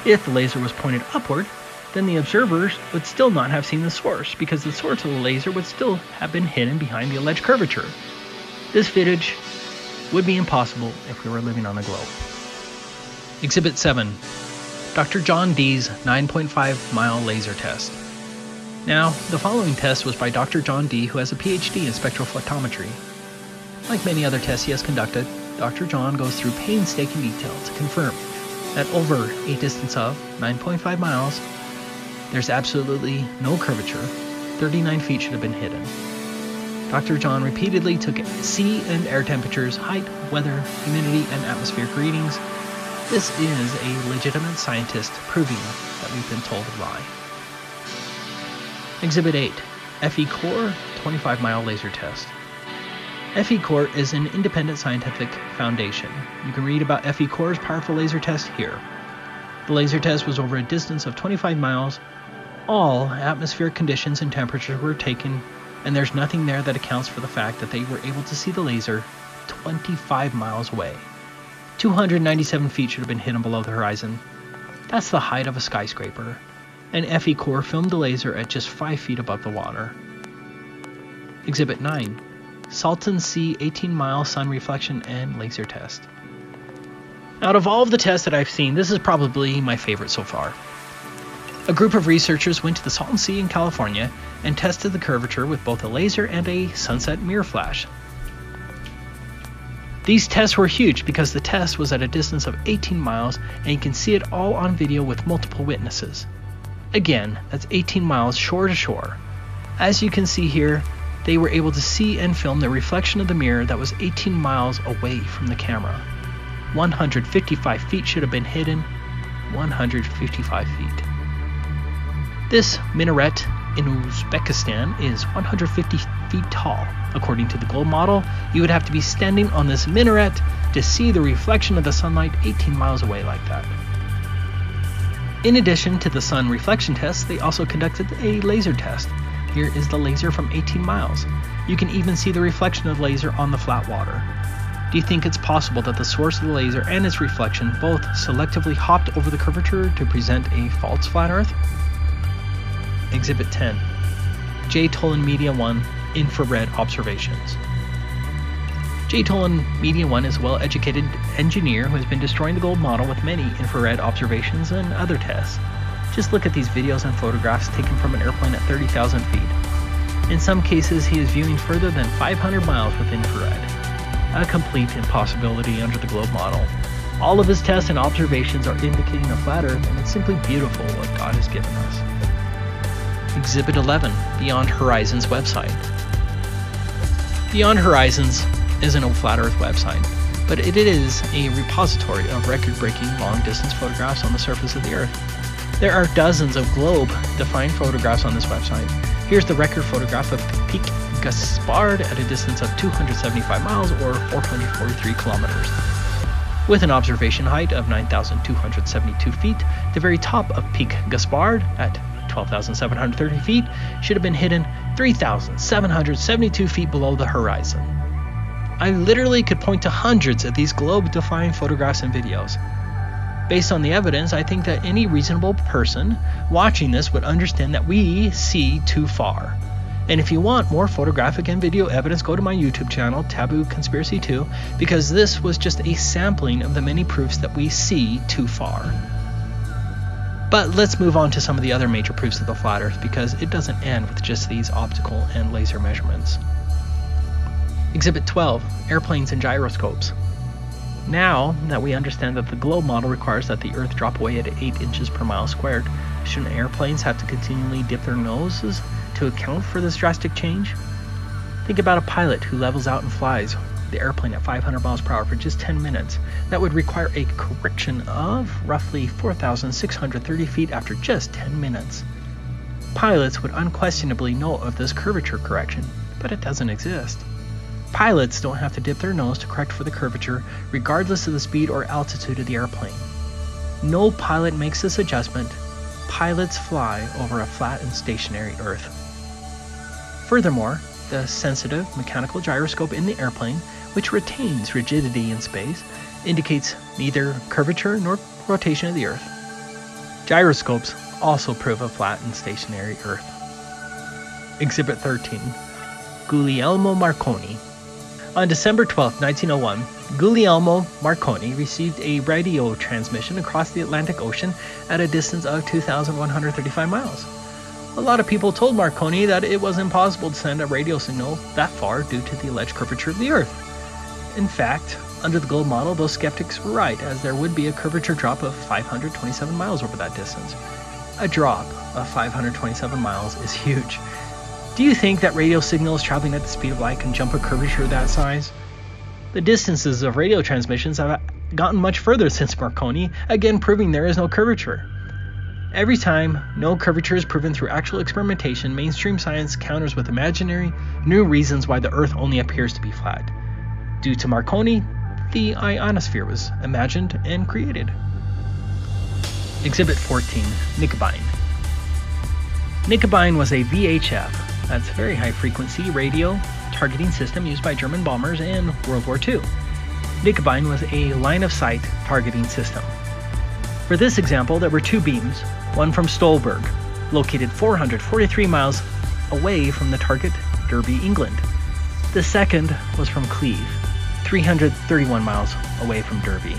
If the laser was pointed upward, then the observers would still not have seen the source, because the source of the laser would still have been hidden behind the alleged curvature. This footage would be impossible if we were living on a globe. Exhibit 7, Dr. John Dee's 9.5-mile laser test. Now, the following test was by Dr. John Dee, who has a PhD in spectral photometry. Like many other tests he has conducted, Dr. John goes through painstaking detail to confirm that over a distance of 9.5 miles, there's absolutely no curvature. 39 feet should have been hidden. Dr. John repeatedly took sea and air temperatures, height, weather, humidity, and atmospheric readings. This is a legitimate scientist proving that we've been told a lie. Exhibit 8, FE Core 25-mile laser test. FE Core is an independent scientific foundation. You can read about FE Core's powerful laser test here. The laser test was over a distance of 25 miles. All atmospheric conditions and temperatures were taken, and there's nothing there that accounts for the fact that they were able to see the laser 25 miles away. 297 feet should have been hidden below the horizon. That's the height of a skyscraper. And FE Core filmed the laser at just 5 feet above the water. Exhibit 9, Salton Sea 18-mile sun reflection and laser test. Out of all of the tests that I've seen, this is probably my favorite so far. A group of researchers went to the Salton Sea in California and tested the curvature with both a laser and a sunset mirror flash. These tests were huge because the test was at a distance of 18 miles and you can see it all on video with multiple witnesses. Again, that's 18 miles shore to shore. As you can see here, they were able to see and film the reflection of the mirror that was 18 miles away from the camera. 155 feet should have been hidden. 155 feet. This minaret in Uzbekistan is 150 feet tall. According to the globe model, you would have to be standing on this minaret to see the reflection of the sunlight 18 miles away like that. In addition to the sun reflection test, they also conducted a laser test. Here is the laser from 18 miles. You can even see the reflection of the laser on the flat water. Do you think it's possible that the source of the laser and its reflection both selectively hopped over the curvature to present a false flat Earth? Exhibit 10, J. Tolan Media 1 Infrared Observations. J. Tolan Media 1 is a well-educated engineer who has been destroying the gold model with many infrared observations and other tests. Just look at these videos and photographs taken from an airplane at 30,000 feet. In some cases, he is viewing further than 500 miles with infrared. A complete impossibility under the globe model. All of his tests and observations are indicating a flat Earth, and it's simply beautiful what God has given us. Exhibit 11, Beyond Horizons website. Beyond Horizons is an flat Earth website, but it is a repository of record-breaking long-distance photographs on the surface of the Earth. There are dozens of globe-defined photographs on this website. Here's the record photograph of Peak Gaspard at a distance of 275 miles or 443 kilometers. with an observation height of 9,272 feet. The very top of Peak Gaspard at 12,730 feet should have been hidden 3,772 feet below the horizon. I literally could point to hundreds of these globe-defying photographs and videos. Based on the evidence, I think that any reasonable person watching this would understand that we see too far. And if you want more photographic and video evidence, go to my YouTube channel, Taboo Conspiracy 2, because this was just a sampling of the many proofs that we see too far. But let's move on to some of the other major proofs of the flat Earth, because it doesn't end with just these optical and laser measurements. Exhibit 12, airplanes and gyroscopes. Now that we understand that the globe model requires that the Earth drop away at 8 inches per mile squared, shouldn't airplanes have to continually dip their noses to account for this drastic change? Think about a pilot who levels out and flies the airplane at 500 miles per hour for just 10 minutes. That would require a correction of roughly 4,630 feet after just 10 minutes. Pilots would unquestionably know of this curvature correction, but it doesn't exist. Pilots don't have to dip their nose to correct for the curvature, regardless of the speed or altitude of the airplane. No pilot makes this adjustment. Pilots fly over a flat and stationary Earth. Furthermore, the sensitive mechanical gyroscope in the airplane, which retains rigidity in space, indicates neither curvature nor rotation of the Earth. Gyroscopes also prove a flat and stationary Earth. Exhibit 13. Guglielmo Marconi. On December 12, 1901, Guglielmo Marconi received a radio transmission across the Atlantic Ocean at a distance of 2,135 miles. A lot of people told Marconi that it was impossible to send a radio signal that far due to the alleged curvature of the Earth. In fact, under the globe model, those skeptics were right, as there would be a curvature drop of 527 miles over that distance. A drop of 527 miles is huge. Do you think that radio signals traveling at the speed of light can jump a curvature that size? The distances of radio transmissions have gotten much further since Marconi, again proving there is no curvature. Every time no curvature is proven through actual experimentation, mainstream science counters with imaginary, new reasons why the Earth only appears to be flat. Due to Marconi, the ionosphere was imagined and created. Exhibit 14, Nicobine. Nicobine was a VHF, that's very high frequency radio targeting system used by German bombers in World War II. Nicobine was a line of sight targeting system. For this example, there were two beams, one from Stolberg, located 443 miles away from the target, Derby, England. The second was from Cleve, 331 miles away from Derby.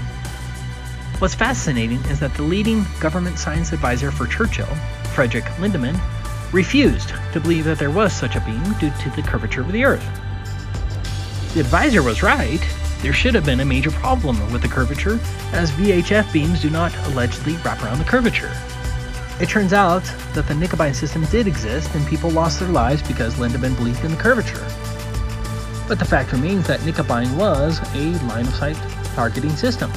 What's fascinating is that the leading government science advisor for Churchill, Frederick Lindemann, refused to believe that there was such a beam due to the curvature of the Earth. The advisor was right. There should have been a major problem with the curvature, as VHF beams do not allegedly wrap around the curvature. It turns out that the Nicobine system did exist and people lost their lives because Lindemann believed in the curvature. But the fact remains that Nicobine was a line-of-sight targeting system.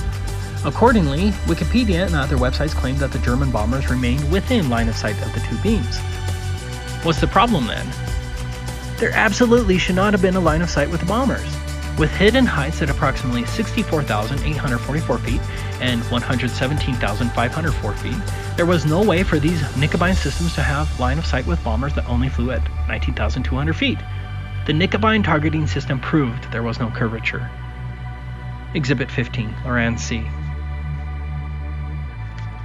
Accordingly, Wikipedia and other websites claim that the German bombers remained within line of sight of the two beams. What's the problem then? There absolutely should not have been a line of sight with the bombers. With hidden heights at approximately 64,844 feet and 117,504 feet, there was no way for these Nicobine systems to have line of sight with bombers that only flew at 19,200 feet. The Nicobine targeting system proved there was no curvature. Exhibit 15, Loran C.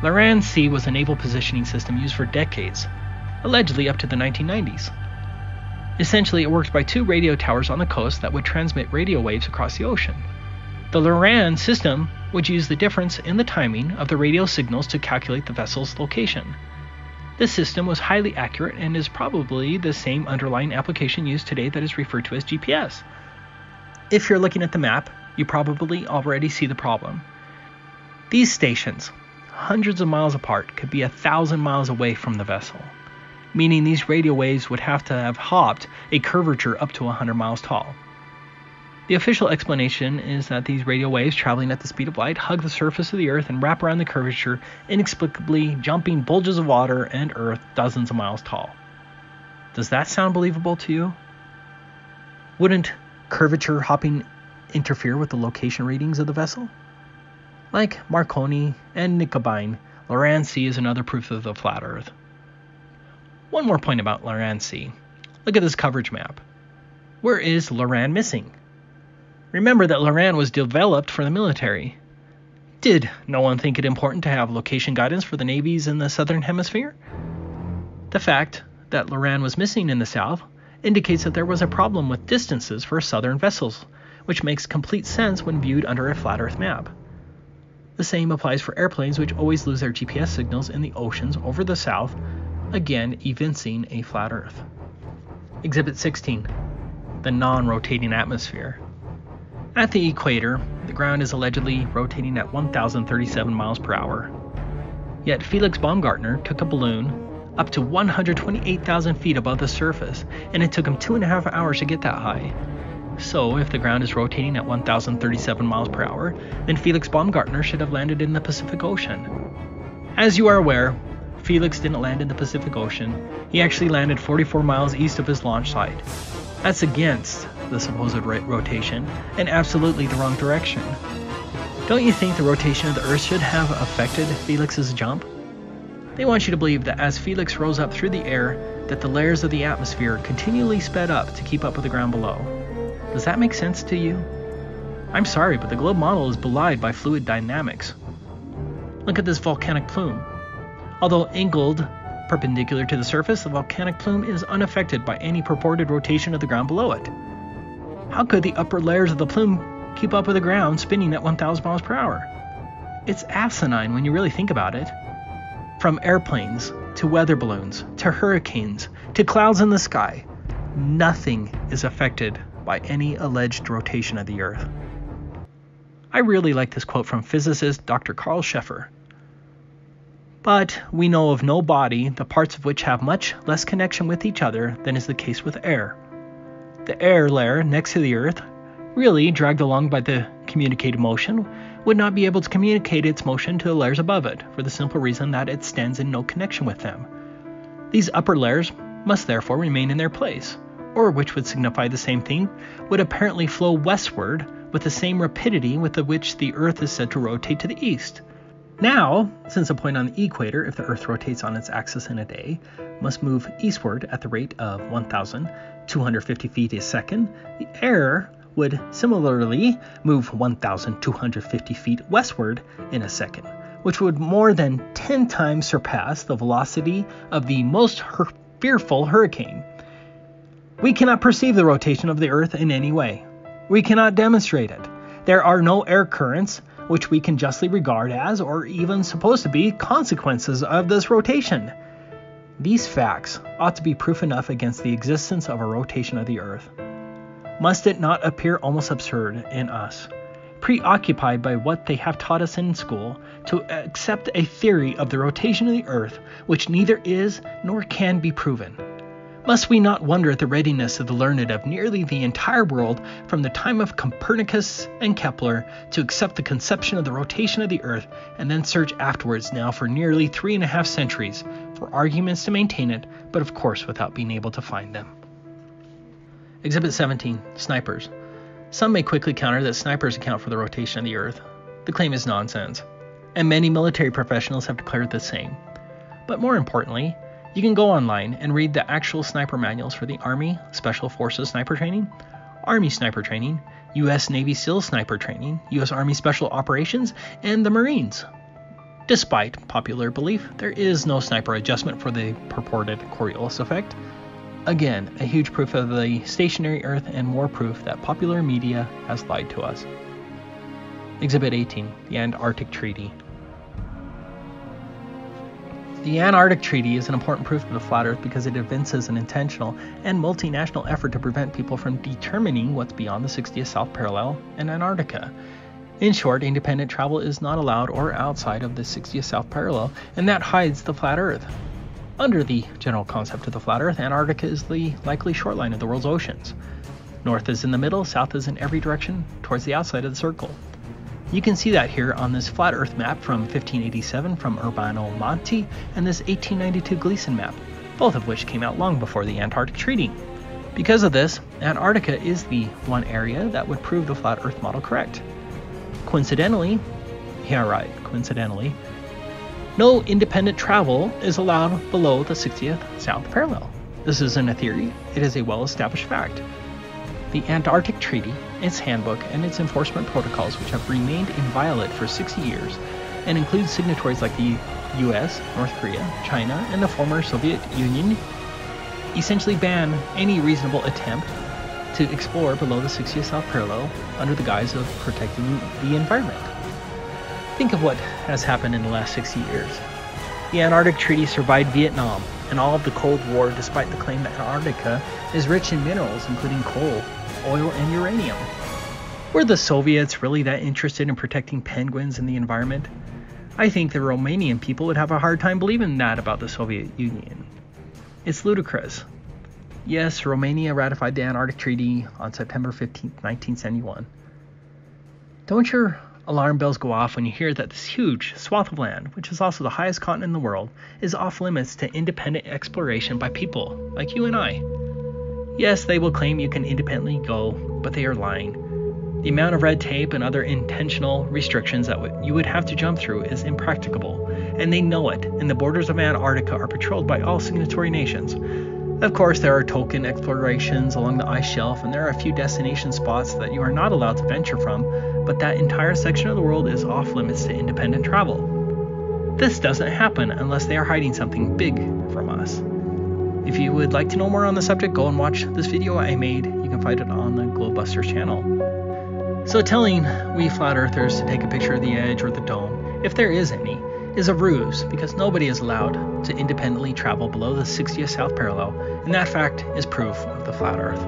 Loran C was a naval positioning system used for decades, allegedly up to the 1990s. Essentially, it worked by two radio towers on the coast that would transmit radio waves across the ocean. The Loran system would use the difference in the timing of the radio signals to calculate the vessel's location. This system was highly accurate and is probably the same underlying application used today that is referred to as GPS. If you're looking at the map, you probably already see the problem. These stations, hundreds of miles apart, could be 1,000 miles away from the vessel, meaning these radio waves would have to have hopped a curvature up to 100 miles tall. The official explanation is that these radio waves traveling at the speed of light hug the surface of the Earth and wrap around the curvature, inexplicably jumping bulges of water and Earth dozens of miles tall. Does that sound believable to you? Wouldn't curvature hopping interfere with the location readings of the vessel? Like Marconi and Nicobine, Loran C is another proof of the flat Earth. One more point about Loran C. Look at this coverage map. Where is Loran missing? Remember that Loran was developed for the military. Did no one think it important to have location guidance for the navies in the southern hemisphere? The fact that Loran was missing in the south indicates that there was a problem with distances for southern vessels, which makes complete sense when viewed under a flat Earth map. The same applies for airplanes, which always lose their GPS signals in the oceans over the south, again evincing a flat Earth. Exhibit 16. The non-rotating atmosphere. At the equator, the ground is allegedly rotating at 1,037 miles per hour. Yet Felix Baumgartner took a balloon up to 128,000 feet above the surface, and it took him 2.5 hours to get that high. So, if the ground is rotating at 1,037 miles per hour, then Felix Baumgartner should have landed in the Pacific Ocean. As you are aware, Felix didn't land in the Pacific Ocean. He actually landed 44 miles east of his launch site. That's against the supposed rotation, and absolutely the wrong direction. Don't you think the rotation of the Earth should have affected Felix's jump? They want you to believe that as Felix rose up through the air, that the layers of the atmosphere continually sped up to keep up with the ground below. Does that make sense to you? I'm sorry, but the globe model is belied by fluid dynamics. Look at this volcanic plume. Although angled perpendicular to the surface, the volcanic plume is unaffected by any purported rotation of the ground below it. How could the upper layers of the plume keep up with the ground spinning at 1,000 miles per hour? It's asinine when you really think about it. From airplanes, to weather balloons, to hurricanes, to clouds in the sky, nothing is affected by any alleged rotation of the Earth. I really like this quote from physicist Dr. Carl Scheffer. But we know of no body, the parts of which have much less connection with each other than is the case with air. The air layer next to the Earth, really dragged along by the communicated motion, would not be able to communicate its motion to the layers above it, for the simple reason that it stands in no connection with them. These upper layers must therefore remain in their place, or which would signify the same thing, would apparently flow westward with the same rapidity with which the Earth is said to rotate to the east. Now, since a point on the equator, if the Earth rotates on its axis in a day, must move eastward at the rate of 1,250 feet a second, the air would similarly move 1,250 feet westward in a second, which would more than 10 times surpass the velocity of the most fearful hurricane. We cannot perceive the rotation of the Earth in any way. We cannot demonstrate it. There are no air currents which we can justly regard as, or even supposed to be, consequences of this rotation. These facts ought to be proof enough against the existence of a rotation of the Earth. Must it not appear almost absurd in us, preoccupied by what they have taught us in school, to accept a theory of the rotation of the Earth which neither is nor can be proven? Must we not wonder at the readiness of the learned of nearly the entire world from the time of Copernicus and Kepler to accept the conception of the rotation of the Earth, and then search afterwards now for nearly 3.5 centuries for arguments to maintain it, but of course without being able to find them? Exhibit 17. Snipers. Some may quickly counter that snipers account for the rotation of the Earth. The claim is nonsense, and many military professionals have declared the same. But more importantly, you can go online and read the actual sniper manuals for the Army Special Forces Sniper Training, Army Sniper Training, U.S. Navy SEAL Sniper Training, U.S. Army Special Operations, and the Marines. Despite popular belief, there is no sniper adjustment for the purported Coriolis effect. Again, a huge proof of the stationary Earth and more proof that popular media has lied to us. Exhibit 18, the Antarctic Treaty. The Antarctic Treaty is an important proof of the flat Earth because it evinces an intentional and multinational effort to prevent people from determining what's beyond the 60th South Parallel and Antarctica. In short, independent travel is not allowed or outside of the 60th South Parallel, and that hides the flat Earth. Under the general concept of the flat Earth, Antarctica is the likely shoreline of the world's oceans. North is in the middle, south is in every direction towards the outside of the circle. You can see that here on this flat Earth map from 1587 from Urbano Monti and this 1892 Gleason map, both of which came out long before the Antarctic Treaty. Because of this, Antarctica is the one area that would prove the flat Earth model correct. Coincidentally, Yeah, right, coincidentally. No independent travel is allowed below the 60th south parallel. This isn't a theory, it is a well-established fact. The Antarctic Treaty, its handbook, and its enforcement protocols, which have remained inviolate for 60 years, and include signatories like the US, North Korea, China, and the former Soviet Union, essentially ban any reasonable attempt to explore below the 60th south parallel under the guise of protecting the environment. Think of what has happened in the last 60 years. The Antarctic Treaty survived Vietnam and all of the Cold War, despite the claim that Antarctica is rich in minerals including coal, oil, and uranium. Were the Soviets really that interested in protecting penguins and the environment? I think the Romanian people would have a hard time believing that about the Soviet Union. It's ludicrous. Yes, Romania ratified the Antarctic Treaty on September 15, 1971. Don't your alarm bells go off when you hear that this huge swath of land, which is also the highest continent in the world, is off limits to independent exploration by people like you and I? Yes, they will claim you can independently go, but they are lying. The amount of red tape and other intentional restrictions that you would have to jump through is impracticable, and they know it, and the borders of Antarctica are patrolled by all signatory nations. Of course, there are token explorations along the ice shelf, and there are a few destination spots that you are not allowed to venture from, but that entire section of the world is off limits to independent travel. This doesn't happen unless they are hiding something big from us. If you would like to know more on the subject, go and watch this video I made. You can find it on the Globebusters channel. So telling we flat earthers to take a picture of the edge or the dome, if there is any, is a ruse because nobody is allowed to independently travel below the 60th south parallel, and that fact is proof of the flat earth.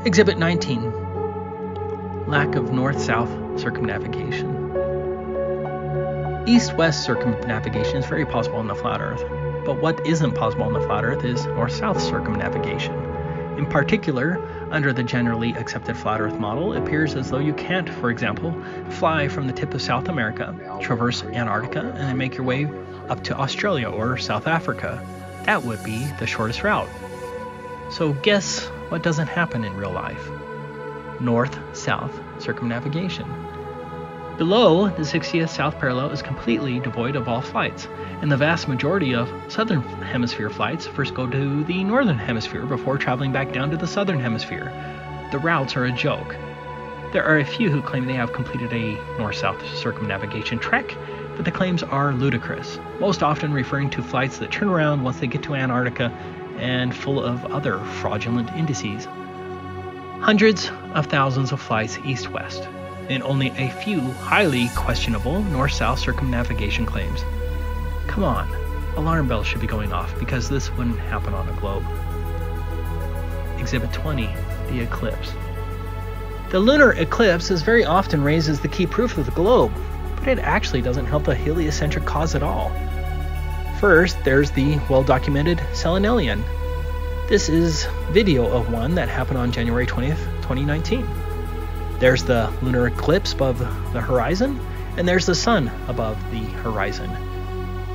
Exhibit 19. Lack of north-south circumnavigation. East-west circumnavigation is very possible on the flat earth, but what isn't possible on the flat earth is north-south circumnavigation. In particular, under the generally accepted flat earth model, it appears as though you can't, for example, fly from the tip of South America, traverse Antarctica, and then make your way up to Australia or South Africa. That would be the shortest route. So guess what doesn't happen in real life? North-south circumnavigation. Below the 60th south parallel is completely devoid of all flights, and the vast majority of southern hemisphere flights first go to the northern hemisphere before traveling back down to the southern hemisphere. The routes are a joke. There are a few who claim they have completed a north-south circumnavigation trek, but the claims are ludicrous, most often referring to flights that turn around once they get to Antarctica and full of other fraudulent indices. Hundreds of thousands of flights east-west, and only a few highly questionable north-south circumnavigation claims. Come on, alarm bells should be going off because this wouldn't happen on a globe. Exhibit 20, the eclipse. The lunar eclipse is very often raised as the key proof of the globe, but it actually doesn't help the heliocentric cause at all. First, there's the well-documented Selenelian. This is video of one that happened on January 20th, 2019. There's the lunar eclipse above the horizon, and there's the sun above the horizon.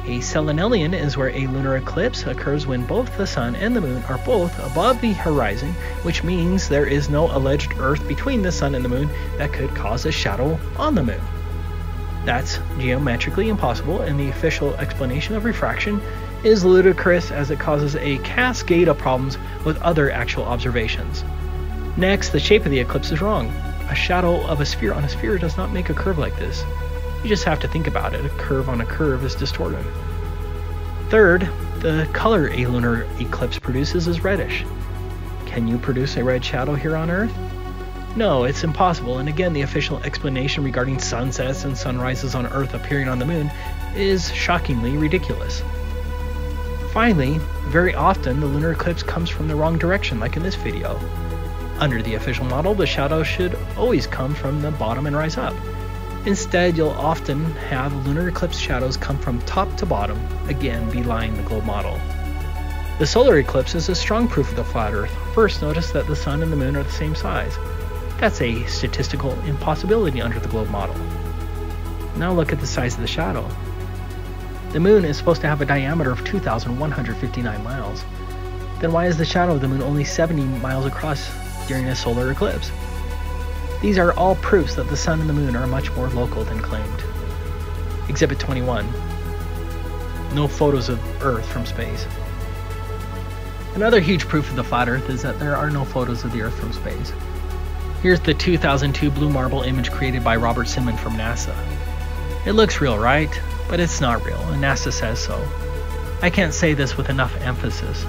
A Selenelian is where a lunar eclipse occurs when both the sun and the moon are both above the horizon, which means there is no alleged Earth between the sun and the moon that could cause a shadow on the moon. That's geometrically impossible, and the official explanation of refraction is ludicrous as it causes a cascade of problems with other actual observations. Next, the shape of the eclipse is wrong. A shadow of a sphere on a sphere does not make a curve like this. You just have to think about it. A curve on a curve is distorted. Third, the color a lunar eclipse produces is reddish. Can you produce a red shadow here on Earth? No, it's impossible, and again the official explanation regarding sunsets and sunrises on Earth appearing on the moon is shockingly ridiculous. Finally, very often the lunar eclipse comes from the wrong direction, like in this video. Under the official model, the shadow should always come from the bottom and rise up. Instead, you'll often have lunar eclipse shadows come from top to bottom, again belying the globe model. The solar eclipse is a strong proof of the flat Earth. First, notice that the sun and the moon are the same size. That's a statistical impossibility under the globe model. Now look at the size of the shadow. The moon is supposed to have a diameter of 2,159 miles. Then why is the shadow of the moon only 70 miles across during a solar eclipse? These are all proofs that the sun and the moon are much more local than claimed. Exhibit 21. No photos of Earth from space. Another huge proof of the flat Earth is that there are no photos of the Earth from space. Here's the 2002 blue marble image created by Robert Simon from NASA. It looks real, right? But it's not real, and NASA says so. I can't say this with enough emphasis.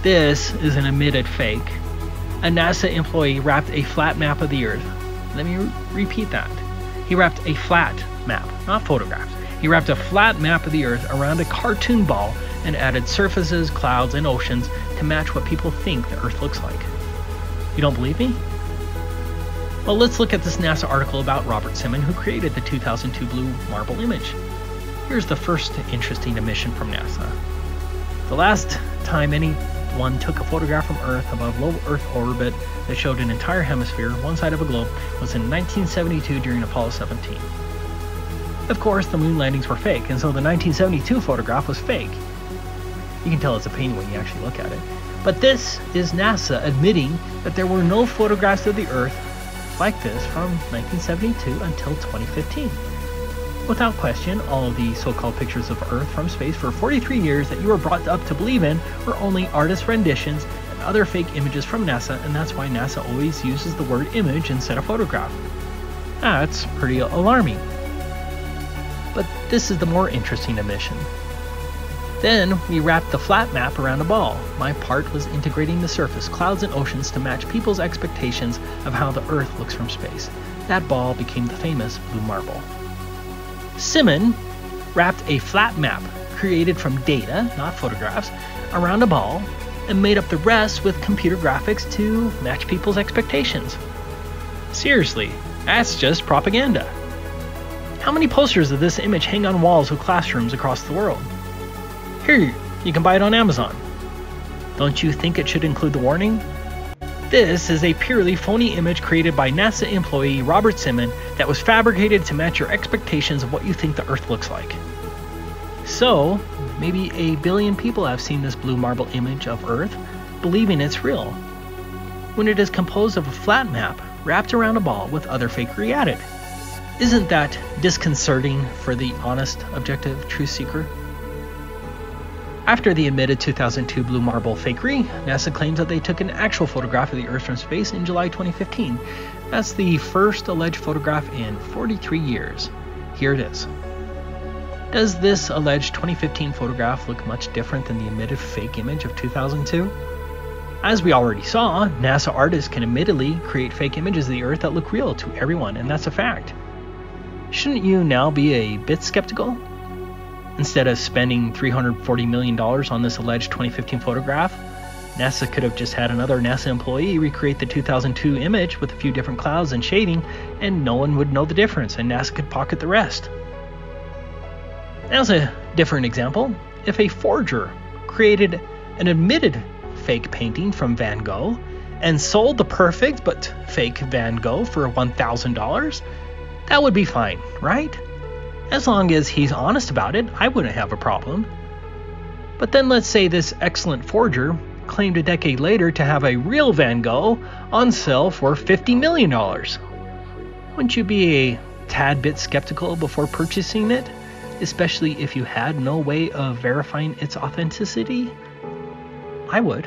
This is an admitted fake. A NASA employee wrapped a flat map of the Earth. Let me repeat that. He wrapped a flat map, not photographs. He wrapped a flat map of the Earth around a cartoon ball and added surfaces, clouds, and oceans to match what people think the Earth looks like. You don't believe me? Well, let's look at this NASA article about Robert Simon, who created the 2002 blue marble image. Here's the first interesting admission from NASA. The last time anyone took a photograph from Earth above low Earth orbit that showed an entire hemisphere, one side of a globe, was in 1972 during Apollo 17. Of course, the moon landings were fake, and so the 1972 photograph was fake. You can tell it's a painting when you actually look at it. But this is NASA admitting that there were no photographs of the Earth like this from 1972 until 2015. Without question, all of the so-called pictures of Earth from space for 43 years that you were brought up to believe in were only artist renditions and other fake images from NASA, and that's why NASA always uses the word image instead of photograph. That's pretty alarming. But this is the more interesting admission. Then we wrapped the flat map around a ball. My part was integrating the surface, clouds, and oceans to match people's expectations of how the Earth looks from space. That ball became the famous blue marble. Simon wrapped a flat map created from data, not photographs, around a ball and made up the rest with computer graphics to match people's expectations. Seriously, that's just propaganda. How many posters of this image hang on walls of classrooms across the world? Here, you can buy it on Amazon. Don't you think it should include the warning? This is a purely phony image created by NASA employee Robert Simon that was fabricated to match your expectations of what you think the Earth looks like. So, maybe 1 billion people have seen this blue marble image of Earth, believing it's real, when it is composed of a flat map wrapped around a ball with other fakery added. Isn't that disconcerting for the honest, objective truth seeker? After the admitted 2002 blue marble fakery, NASA claims that they took an actual photograph of the Earth from space in July 2015. That's the first alleged photograph in 43 years. Here it is. Does this alleged 2015 photograph look much different than the admitted fake image of 2002? As we already saw, NASA artists can admittedly create fake images of the Earth that look real to everyone, and that's a fact. Shouldn't you now be a bit skeptical? Instead of spending $340 million on this alleged 2015 photograph, NASA could have just had another NASA employee recreate the 2002 image with a few different clouds and shading, and no one would know the difference, and NASA could pocket the rest. As a different example, if a forger created an admitted fake painting from Van Gogh and sold the perfect but fake Van Gogh for $1,000, that would be fine, right? As long as he's honest about it, I wouldn't have a problem. But then let's say this excellent forger claimed a decade later to have a real Van Gogh on sale for $50 million. Wouldn't you be a tad bit skeptical before purchasing it, especially if you had no way of verifying its authenticity? I would.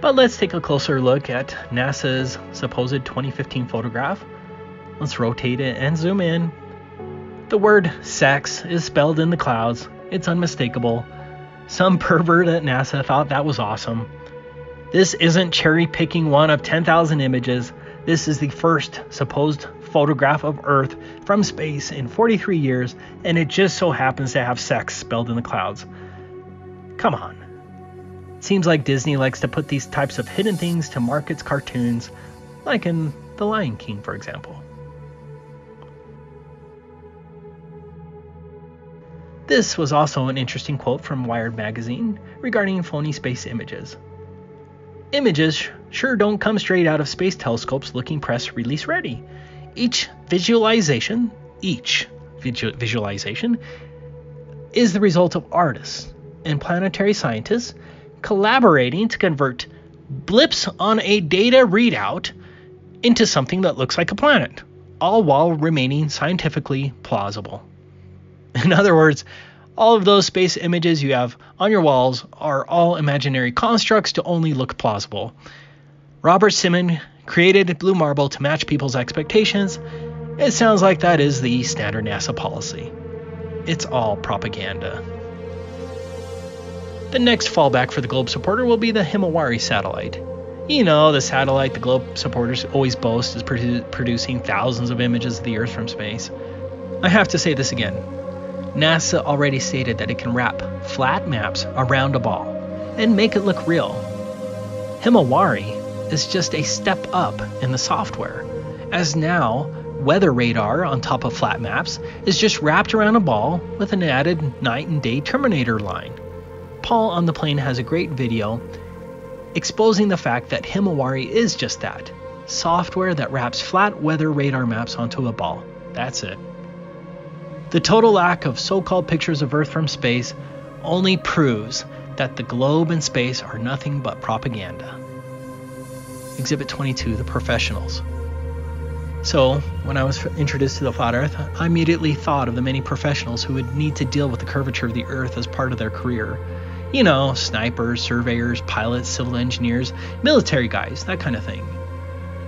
But let's take a closer look at NASA's supposed 2015 photograph. Let's rotate it and zoom in. The word sex is spelled in the clouds. It's unmistakable. Some pervert at NASA thought that was awesome. This isn't cherry-picking one of 10,000 images. This is the first supposed photograph of Earth from space in 43 years, and it just so happens to have sex spelled in the clouds. Come on. Seems like Disney likes to put these types of hidden things to market its cartoons, like in The Lion King, for example. This was also an interesting quote from Wired magazine regarding phony space images. Images sure don't come straight out of space telescopes looking press release ready. Each visualization is the result of artists and planetary scientists collaborating to convert blips on a data readout into something that looks like a planet, all while remaining scientifically plausible. In other words, all of those space images you have on your walls are all imaginary constructs to only look plausible. Robert Simon created Blue Marble to match people's expectations. It sounds like that is the standard NASA policy. It's all propaganda. The next fallback for the globe supporter will be the Himawari satellite. You know, the satellite the globe supporters always boast is producing thousands of images of the Earth from space. I have to say this again. NASA already stated that it can wrap flat maps around a ball and make it look real. Himawari is just a step up in the software, as now weather radar on top of flat maps is just wrapped around a ball with an added night and day terminator line. Paul on the Plane has a great video exposing the fact that Himawari is just that, software that wraps flat weather radar maps onto a ball. That's it. The total lack of so-called pictures of Earth from space only proves that the globe and space are nothing but propaganda. Exhibit 22, the professionals. So, when I was introduced to the flat Earth, I immediately thought of the many professionals who would need to deal with the curvature of the Earth as part of their career. You know, snipers, surveyors, pilots, civil engineers, military guys, that kind of thing.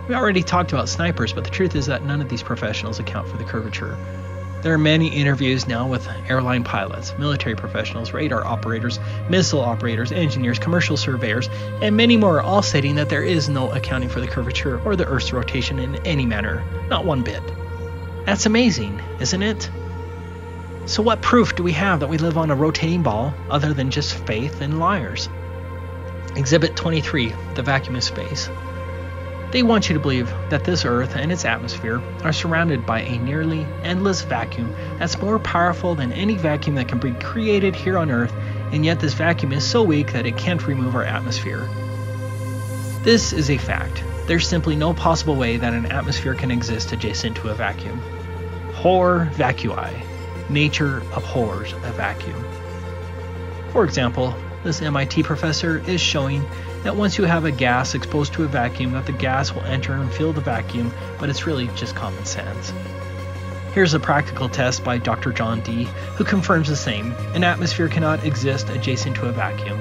We already talked about snipers, but the truth is that none of these professionals account for the curvature. There are many interviews now with airline pilots, military professionals, radar operators, missile operators, engineers, commercial surveyors, and many more, all stating that there is no accounting for the curvature or the Earth's rotation in any manner, not one bit. That's amazing, isn't it? So what proof do we have that we live on a rotating ball other than just faith and liars? Exhibit 23, the vacuum of space. They want you to believe that this Earth and its atmosphere are surrounded by a nearly endless vacuum that's more powerful than any vacuum that can be created here on Earth, and yet this vacuum is so weak that it can't remove our atmosphere. This is a fact. There's simply no possible way that an atmosphere can exist adjacent to a vacuum. Horror vacui. Nature abhors a vacuum. For example, this MIT professor is showing that once you have a gas exposed to a vacuum, that the gas will enter and fill the vacuum, but it's really just common sense. Here's a practical test by Dr. John D., who confirms the same. An atmosphere cannot exist adjacent to a vacuum.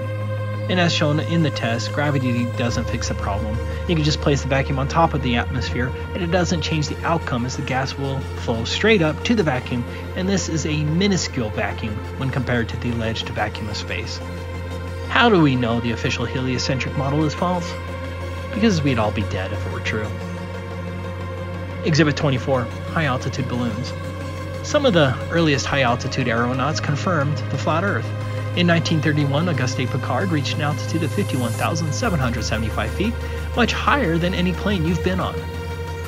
And as shown in the test, gravity doesn't fix the problem. You can just place the vacuum on top of the atmosphere, and it doesn't change the outcome, as the gas will flow straight up to the vacuum, and this is a minuscule vacuum when compared to the alleged vacuum of space. How do we know the official heliocentric model is false? Because we'd all be dead if it were true. Exhibit 24, high-altitude balloons. Some of the earliest high-altitude aeronauts confirmed the flat Earth. In 1931, Auguste Piccard reached an altitude of 51,775 feet, much higher than any plane you've been on.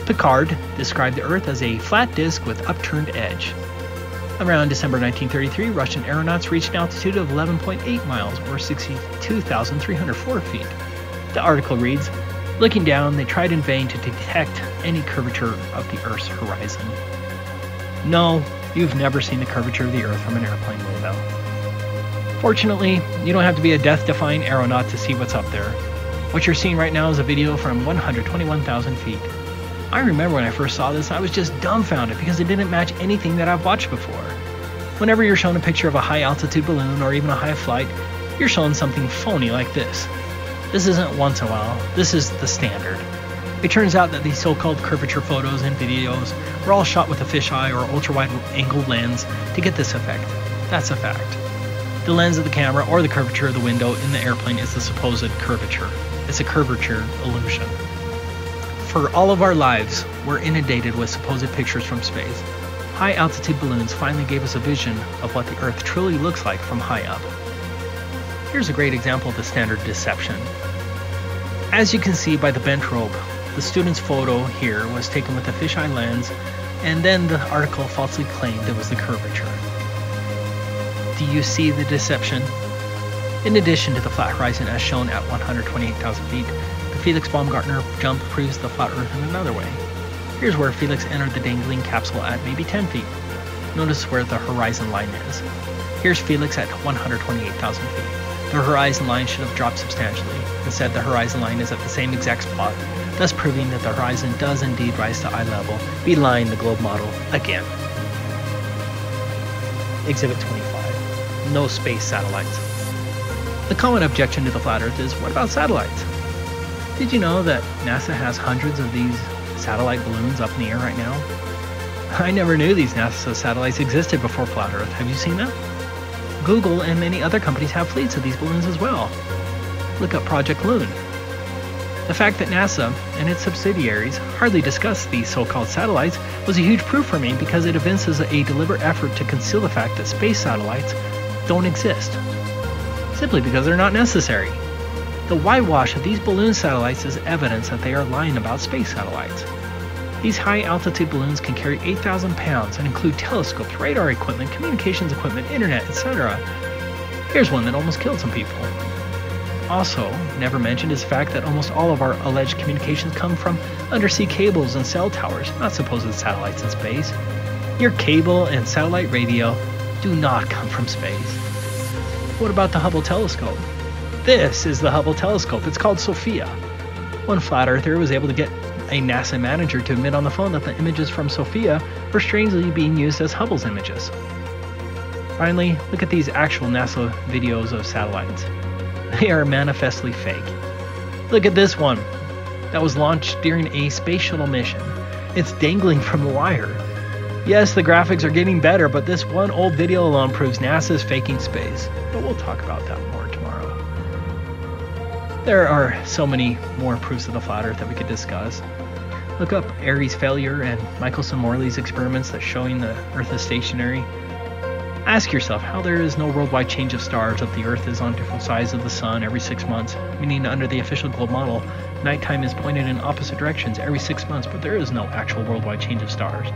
Piccard described the Earth as a flat disk with upturned edge. Around December 1933, Russian aeronauts reached an altitude of 11.8 miles, or 62,304 feet. The article reads, "Looking down, they tried in vain to detect any curvature of the Earth's horizon." No, you've never seen the curvature of the Earth from an airplane window. Fortunately, you don't have to be a death-defying aeronaut to see what's up there. What you're seeing right now is a video from 121,000 feet. I remember when I first saw this, I was just dumbfounded because it didn't match anything that I've watched before. Whenever you're shown a picture of a high-altitude balloon or even a high flight, you're shown something phony like this. This isn't once in a while, this is the standard. It turns out that these so-called curvature photos and videos were all shot with a fisheye or ultra-wide angle lens to get this effect. That's a fact. The lens of the camera or the curvature of the window in the airplane is the supposed curvature. It's a curvature illusion. For all of our lives, we're inundated with supposed pictures from space. High-altitude balloons finally gave us a vision of what the Earth truly looks like from high up. Here's a great example of the standard deception. As you can see by the bent rope, the student's photo here was taken with a fisheye lens, and then the article falsely claimed it was the curvature. Do you see the deception? In addition to the flat horizon as shown at 128,000 feet, the Felix Baumgartner jump proves the flat Earth in another way. Here's where Felix entered the dangling capsule at maybe 10 feet. Notice where the horizon line is. Here's Felix at 128,000 feet. The horizon line should have dropped substantially. Instead, the horizon line is at the same exact spot thus proving that the horizon does indeed rise to eye level, belying the globe model again. Exhibit 25. No space satellites. The common objection to the flat Earth is, what about satellites? Did you know that NASA has hundreds of these satellite balloons up in the air right now? I never knew these NASA satellites existed before flat Earth. Have you seen them? Google and many other companies have fleets of these balloons as well. Look up Project Loon. The fact that NASA and its subsidiaries hardly discuss these so-called satellites was a huge proof for me, because it evinces a deliberate effort to conceal the fact that space satellites don't exist, simply because they're not necessary. The whitewash of these balloon satellites is evidence that they are lying about space satellites. These high-altitude balloons can carry 8,000 pounds and include telescopes, radar equipment, communications equipment, internet, etc. Here's one that almost killed some people. Also, never mentioned is the fact that almost all of our alleged communications come from undersea cables and cell towers, not supposed satellites in space. Your cable and satellite radio do not come from space. What about the Hubble telescope? This is the Hubble telescope. It's called Sophia. One flat earther was able to get a NASA manager to admit on the phone that the images from Sophia were strangely being used as Hubble's images. Finally, look at these actual NASA videos of satellites. They are manifestly fake. Look at this one that was launched during a space shuttle mission. It's dangling from the wire. Yes, the graphics are getting better, but this one old video alone proves NASA is faking space. But we'll talk about that more tomorrow. There are so many more proofs of the flat Earth that we could discuss. Look up Airy's failure and Michelson-Morley's experiments that showing the Earth is stationary. Ask yourself how there is no worldwide change of stars if the Earth is on different sides of the Sun every 6 months, meaning under the official globe model, nighttime is pointed in opposite directions every 6 months, but there is no actual worldwide change of stars.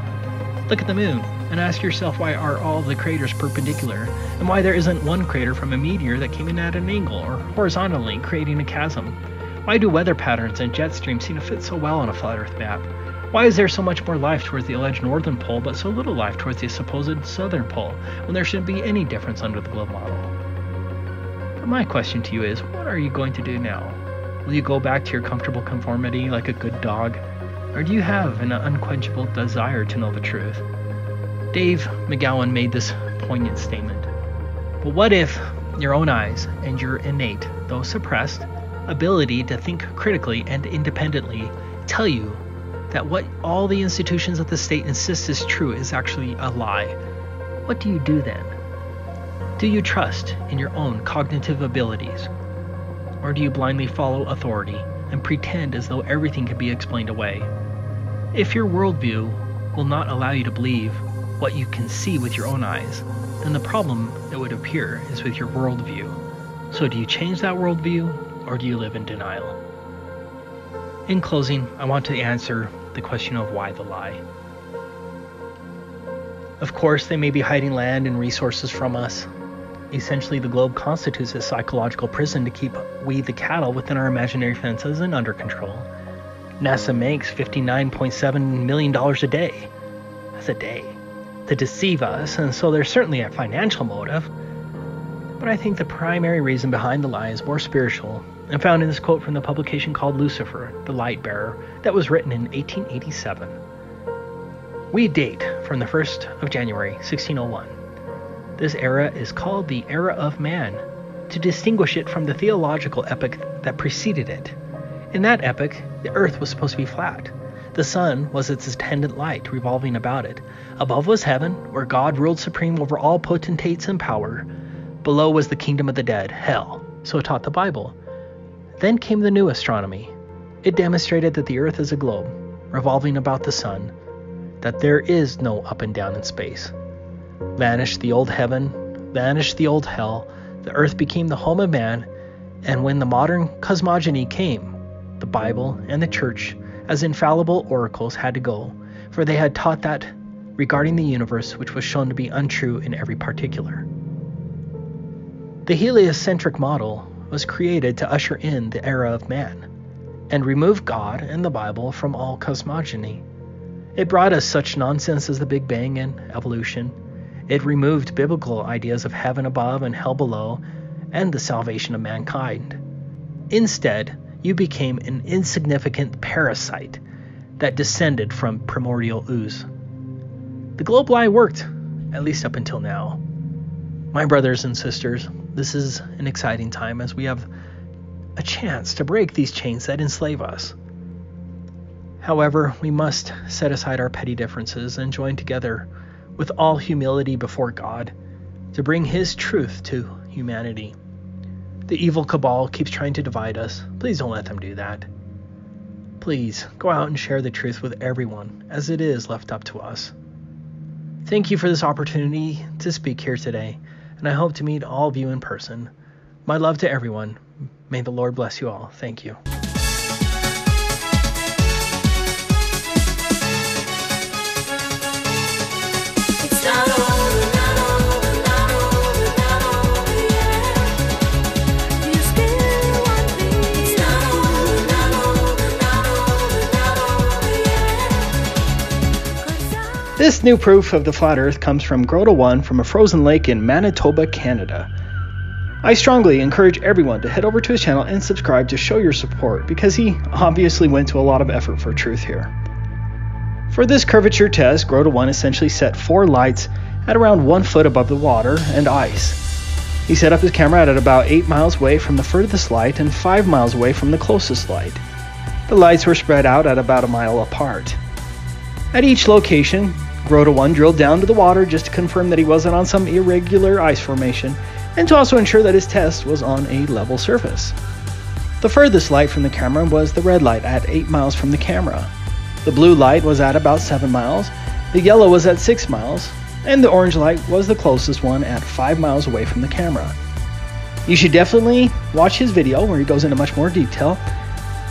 Look at the moon and ask yourself, why are all the craters perpendicular, and why there isn't one crater from a meteor that came in at an angle or horizontally, creating a chasm? Why do weather patterns and jet streams seem to fit so well on a flat Earth map? Why is there so much more life towards the alleged northern pole but so little life towards the supposed southern pole, when there shouldn't be any difference under the globe model? But my question to you is, what are you going to do now? Will you go back to your comfortable conformity like a good dog? Or do you have an unquenchable desire to know the truth? Dave McGowan made this poignant statement. But what if your own eyes and your innate, though suppressed, ability to think critically and independently tell you that what all the institutions of the state insist is true is actually a lie? What do you do then? Do you trust in your own cognitive abilities? Or do you blindly follow authority and pretend as though everything can be explained away? If your worldview will not allow you to believe what you can see with your own eyes, then the problem, it would appear, is with your worldview. So do you change that worldview, or do you live in denial? In closing, I want to answer the question of why the lie. Of course, they may be hiding land and resources from us. Essentially, the globe constitutes a psychological prison to keep we the cattle within our imaginary fences and under control. NASA makes $59.7 million a day. That's a day. To deceive us, and so there's certainly a financial motive. But I think the primary reason behind the lie is more spiritual, and found in this quote from the publication called Lucifer, the Light Bearer, that was written in 1887. We date from the 1st of January, 1601. This era is called the Era of Man, to distinguish it from the theological epoch that preceded it. In that epoch, the earth was supposed to be flat. The sun was its attendant light, revolving about it. Above was heaven, where God ruled supreme over all potentates and power. Below was the kingdom of the dead, hell, so taught the Bible. Then came the new astronomy. It demonstrated that the earth is a globe, revolving about the sun, that there is no up and down in space. Vanished the old heaven, vanished the old hell, the earth became the home of man, and when the modern cosmogony came, the Bible and the church, as infallible oracles, had to go, for they had taught that regarding the universe which was shown to be untrue in every particular. The heliocentric model was created to usher in the era of man, and remove God and the Bible from all cosmogony. It brought us such nonsense as the Big Bang and evolution. It removed biblical ideas of heaven above and hell below, and the salvation of mankind. Instead, you became an insignificant parasite that descended from primordial ooze. The globe lie worked, at least up until now. My brothers and sisters, this is an exciting time as we have a chance to break these chains that enslave us. However, we must set aside our petty differences and join together with all humility before God to bring His truth to humanity. The evil cabal keeps trying to divide us. Please don't let them do that. Please go out and share the truth with everyone, as it is left up to us. Thank you for this opportunity to speak here today, and I hope to meet all of you in person. My love to everyone. May the Lord bless you all. Thank you. This new proof of the flat earth comes from Grota1 from a frozen lake in Manitoba, Canada. I strongly encourage everyone to head over to his channel and subscribe to show your support because he obviously went to a lot of effort for truth here. For this curvature test, Grota1 essentially set 4 lights at around 1 foot above the water and ice. He set up his camera at about 8 miles away from the furthest light and 5 miles away from the closest light. The lights were spread out at about a mile apart. At each location, Grota1 drilled down to the water just to confirm that he wasn't on some irregular ice formation and to also ensure that his test was on a level surface. The furthest light from the camera was the red light at 8 miles from the camera. The blue light was at about 7 miles, the yellow was at 6 miles, and the orange light was the closest one at 5 miles away from the camera. You should definitely watch his video where he goes into much more detail,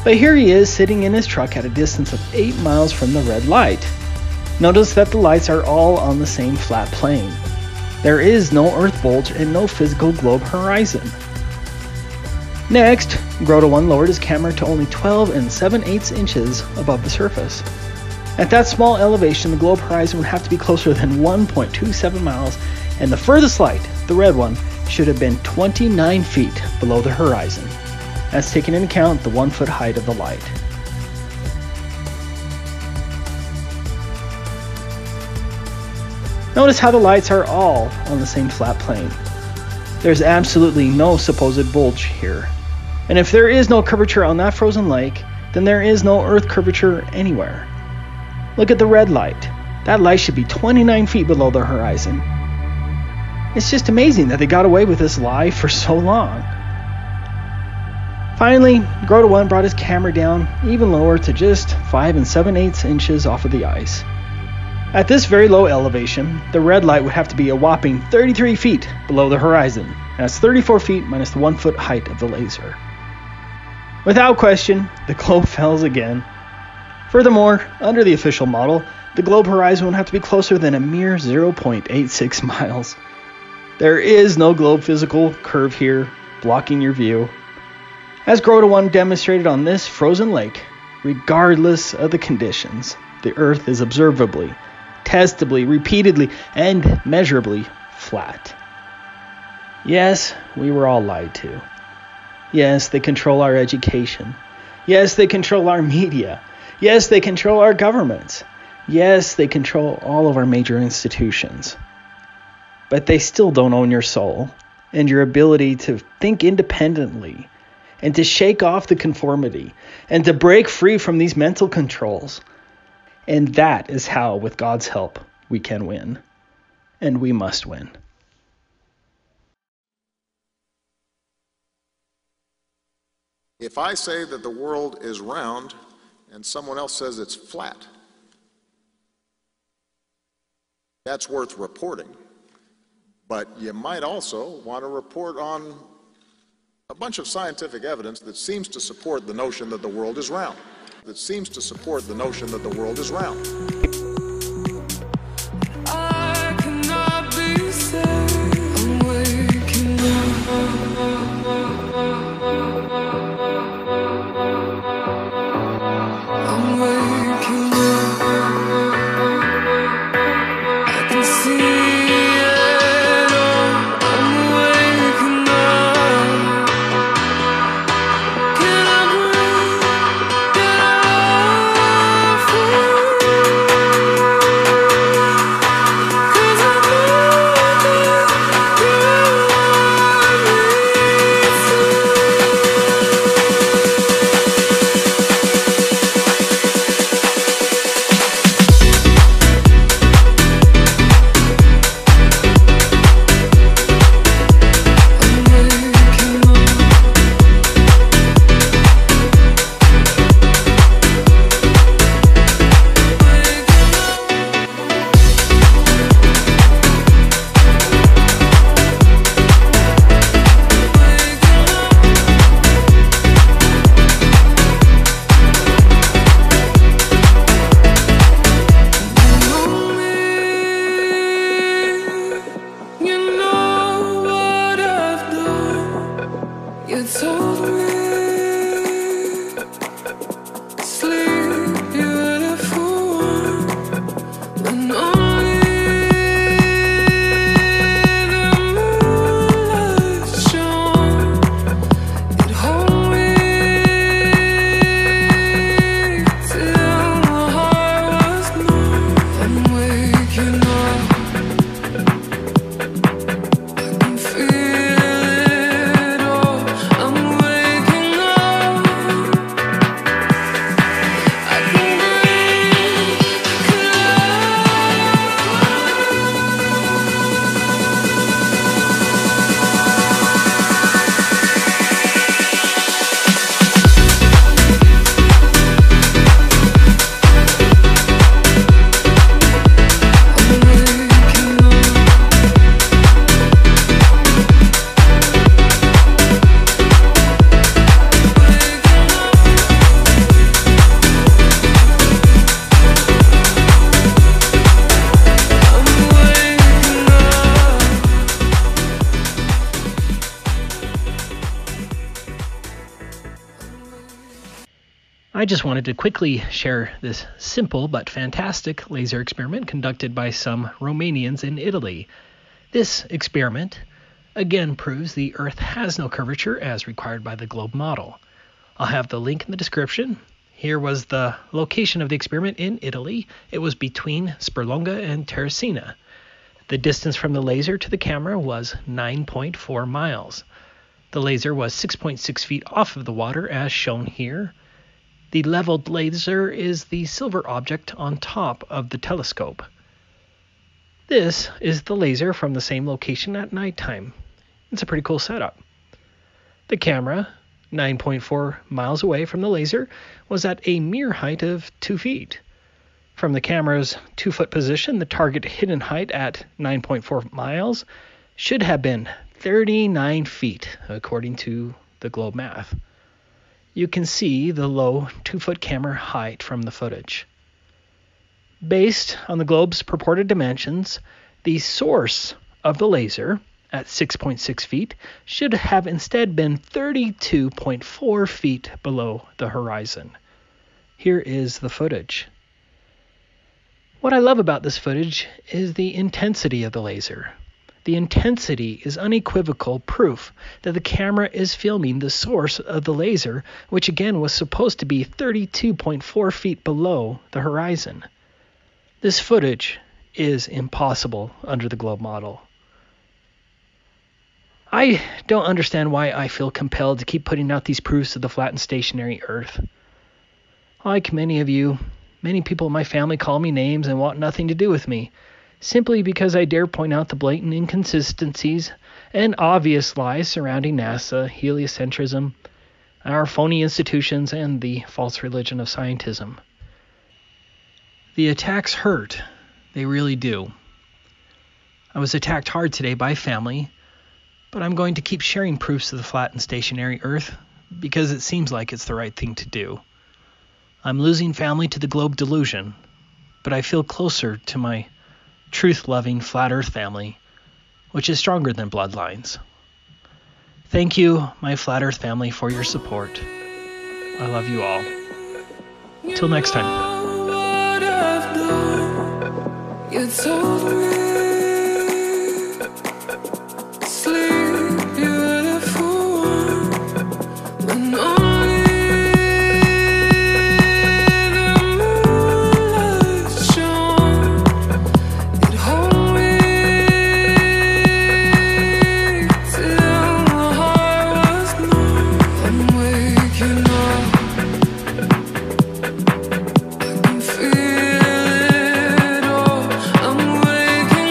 but here he is sitting in his truck at a distance of 8 miles from the red light. Notice that the lights are all on the same flat plane. There is no earth bulge and no physical globe horizon. Next, Grota1 lowered his camera to only 12 7/8 inches above the surface. At that small elevation, the globe horizon would have to be closer than 1.27 miles, and the furthest light, the red one, should have been 29 feet below the horizon. That's taking into account the 1 foot height of the light. Notice how the lights are all on the same flat plane. There's absolutely no supposed bulge here. And if there is no curvature on that frozen lake, then there is no earth curvature anywhere. Look at the red light. That light should be 29 feet below the horizon. It's just amazing that they got away with this lie for so long. Finally, Grota1 brought his camera down even lower to just 5 7/8 inches off of the ice. At this very low elevation, the red light would have to be a whopping 33 feet below the horizon. That's 34 feet minus the 1 foot height of the laser. Without question, the globe fails again. Furthermore, under the official model, the globe horizon would have to be closer than a mere 0.86 miles. There is no globe physical curve here, blocking your view. As Grota1 demonstrated on this frozen lake, regardless of the conditions, the Earth is observably, testably, repeatedly, and measurably flat. Yes, we were all lied to. Yes, they control our education. Yes, they control our media. Yes, they control our governments. Yes, they control all of our major institutions. But they still don't own your soul and your ability to think independently and to shake off the conformity and to break free from these mental controls. And that is how, with God's help, we can win. And we must win. If I say that the world is round and someone else says it's flat, that's worth reporting. But you might also want to report on a bunch of scientific evidence that seems to support the notion that the world is round. I cannot be saved. I'm waking up. I can see it all. I'm waking up. Can I breathe? You told me, sleep, you were the fool, when only the moonlight shone. You'd hold me till my heart was numb. I'm waking up, I can feel it all. I'm waking up, I can breathe, I can I just wanted to quickly share this simple but fantastic laser experiment conducted by some Romanians in Italy. This experiment again proves the Earth has no curvature as required by the globe model. I'll have the link in the description. Here was the location of the experiment in Italy. It was between Sperlonga and Terracina. The distance from the laser to the camera was 9.4 miles. The laser was 6.6 feet off of the water as shown here. The leveled laser is the silver object on top of the telescope. This is the laser from the same location at nighttime. It's a pretty cool setup. The camera, 9.4 miles away from the laser, was at a mere height of 2 feet. From the camera's 2-foot position, the target hidden height at 9.4 miles should have been 39 feet, according to the globe math. You can see the low 2-foot camera height from the footage. Based on the globe's purported dimensions, the source of the laser at 6.6 feet should have instead been 32.4 feet below the horizon. Here is the footage. What I love about this footage is the intensity of the laser. The intensity is unequivocal proof that the camera is filming the source of the laser, which again was supposed to be 32.4 feet below the horizon. This footage is impossible under the globe model. I don't understand why I feel compelled to keep putting out these proofs of the flat and stationary Earth. Like many of you, many people in my family call me names and want nothing to do with me, simply because I dare point out the blatant inconsistencies and obvious lies surrounding NASA, heliocentrism, our phony institutions, and the false religion of scientism. The attacks hurt. They really do. I was attacked hard today by family, but I'm going to keep sharing proofs of the flat and stationary Earth because it seems like it's the right thing to do. I'm losing family to the globe delusion, but I feel closer to my truth-loving flat Earth family, which is stronger than bloodlines. Thank you, my flat Earth family, for your support. I love you all. Till next time. You told me, sleep, you were the fool, when only the moonlight shone. You'd hold me till my heart was numb. I'm waking up, I can feel it all. I'm waking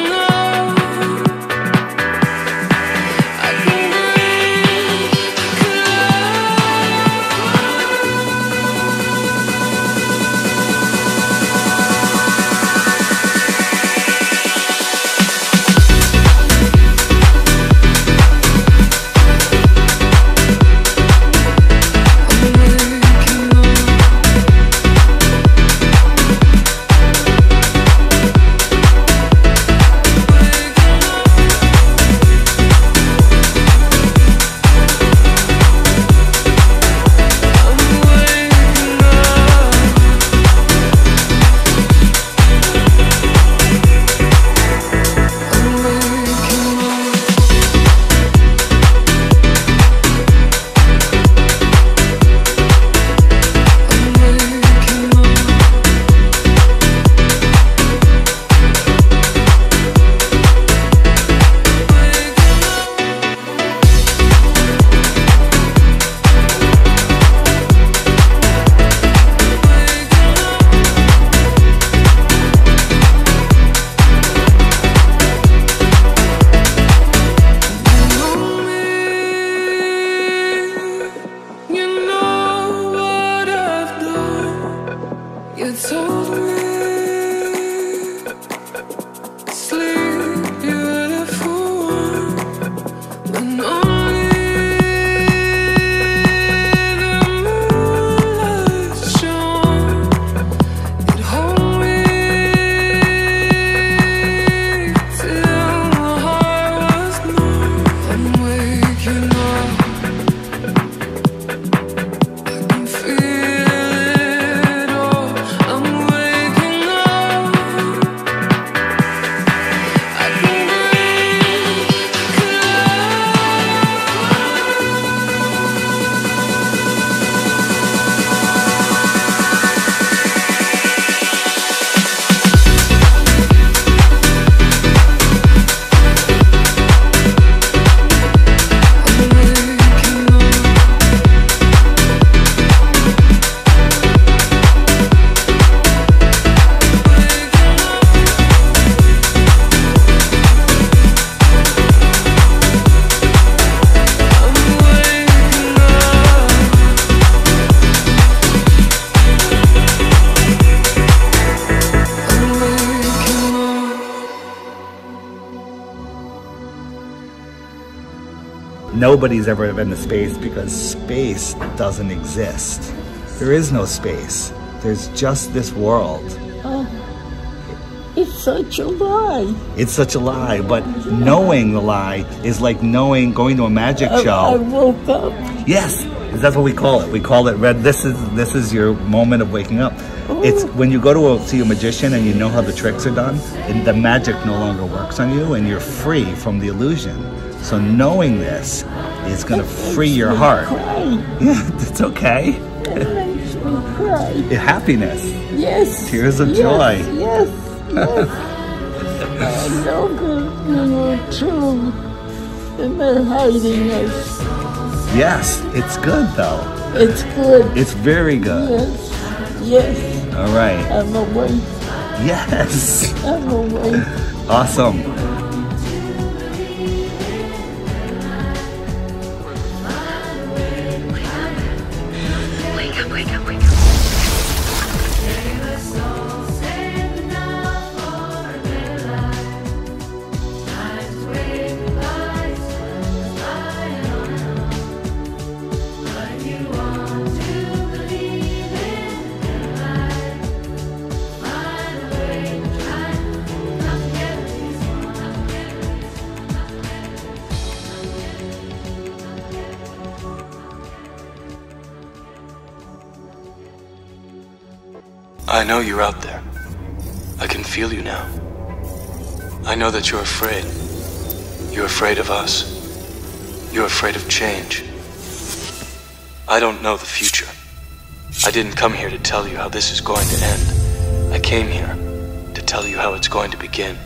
Nobody's ever been to space because space doesn't exist. There is no space. There's just this world. It's such a lie. It's such a lie, but knowing the lie is like going to a magic show. I woke up. Yes, that's what we call it. We call it red. This is your moment of waking up. It's when you go to see a magician and you know how the tricks are done, and the magic no longer works on you, and you're free from the illusion. So knowing this is going to free your heart. Yeah, it's okay. It makes me cry. Happiness. Yes. Tears of joy. Yes. Yes. I know that you're true, and they're hiding us. Yes, it's good though. It's good. It's very good. Yes. Yes. All right. I'm awake. Yes. I'm awake. Awesome. Wake up, wake up, wake up. I know you're out there. I can feel you now. I know that you're afraid. You're afraid of us. You're afraid of change. I don't know the future. I didn't come here to tell you how this is going to end. I came here to tell you how it's going to begin.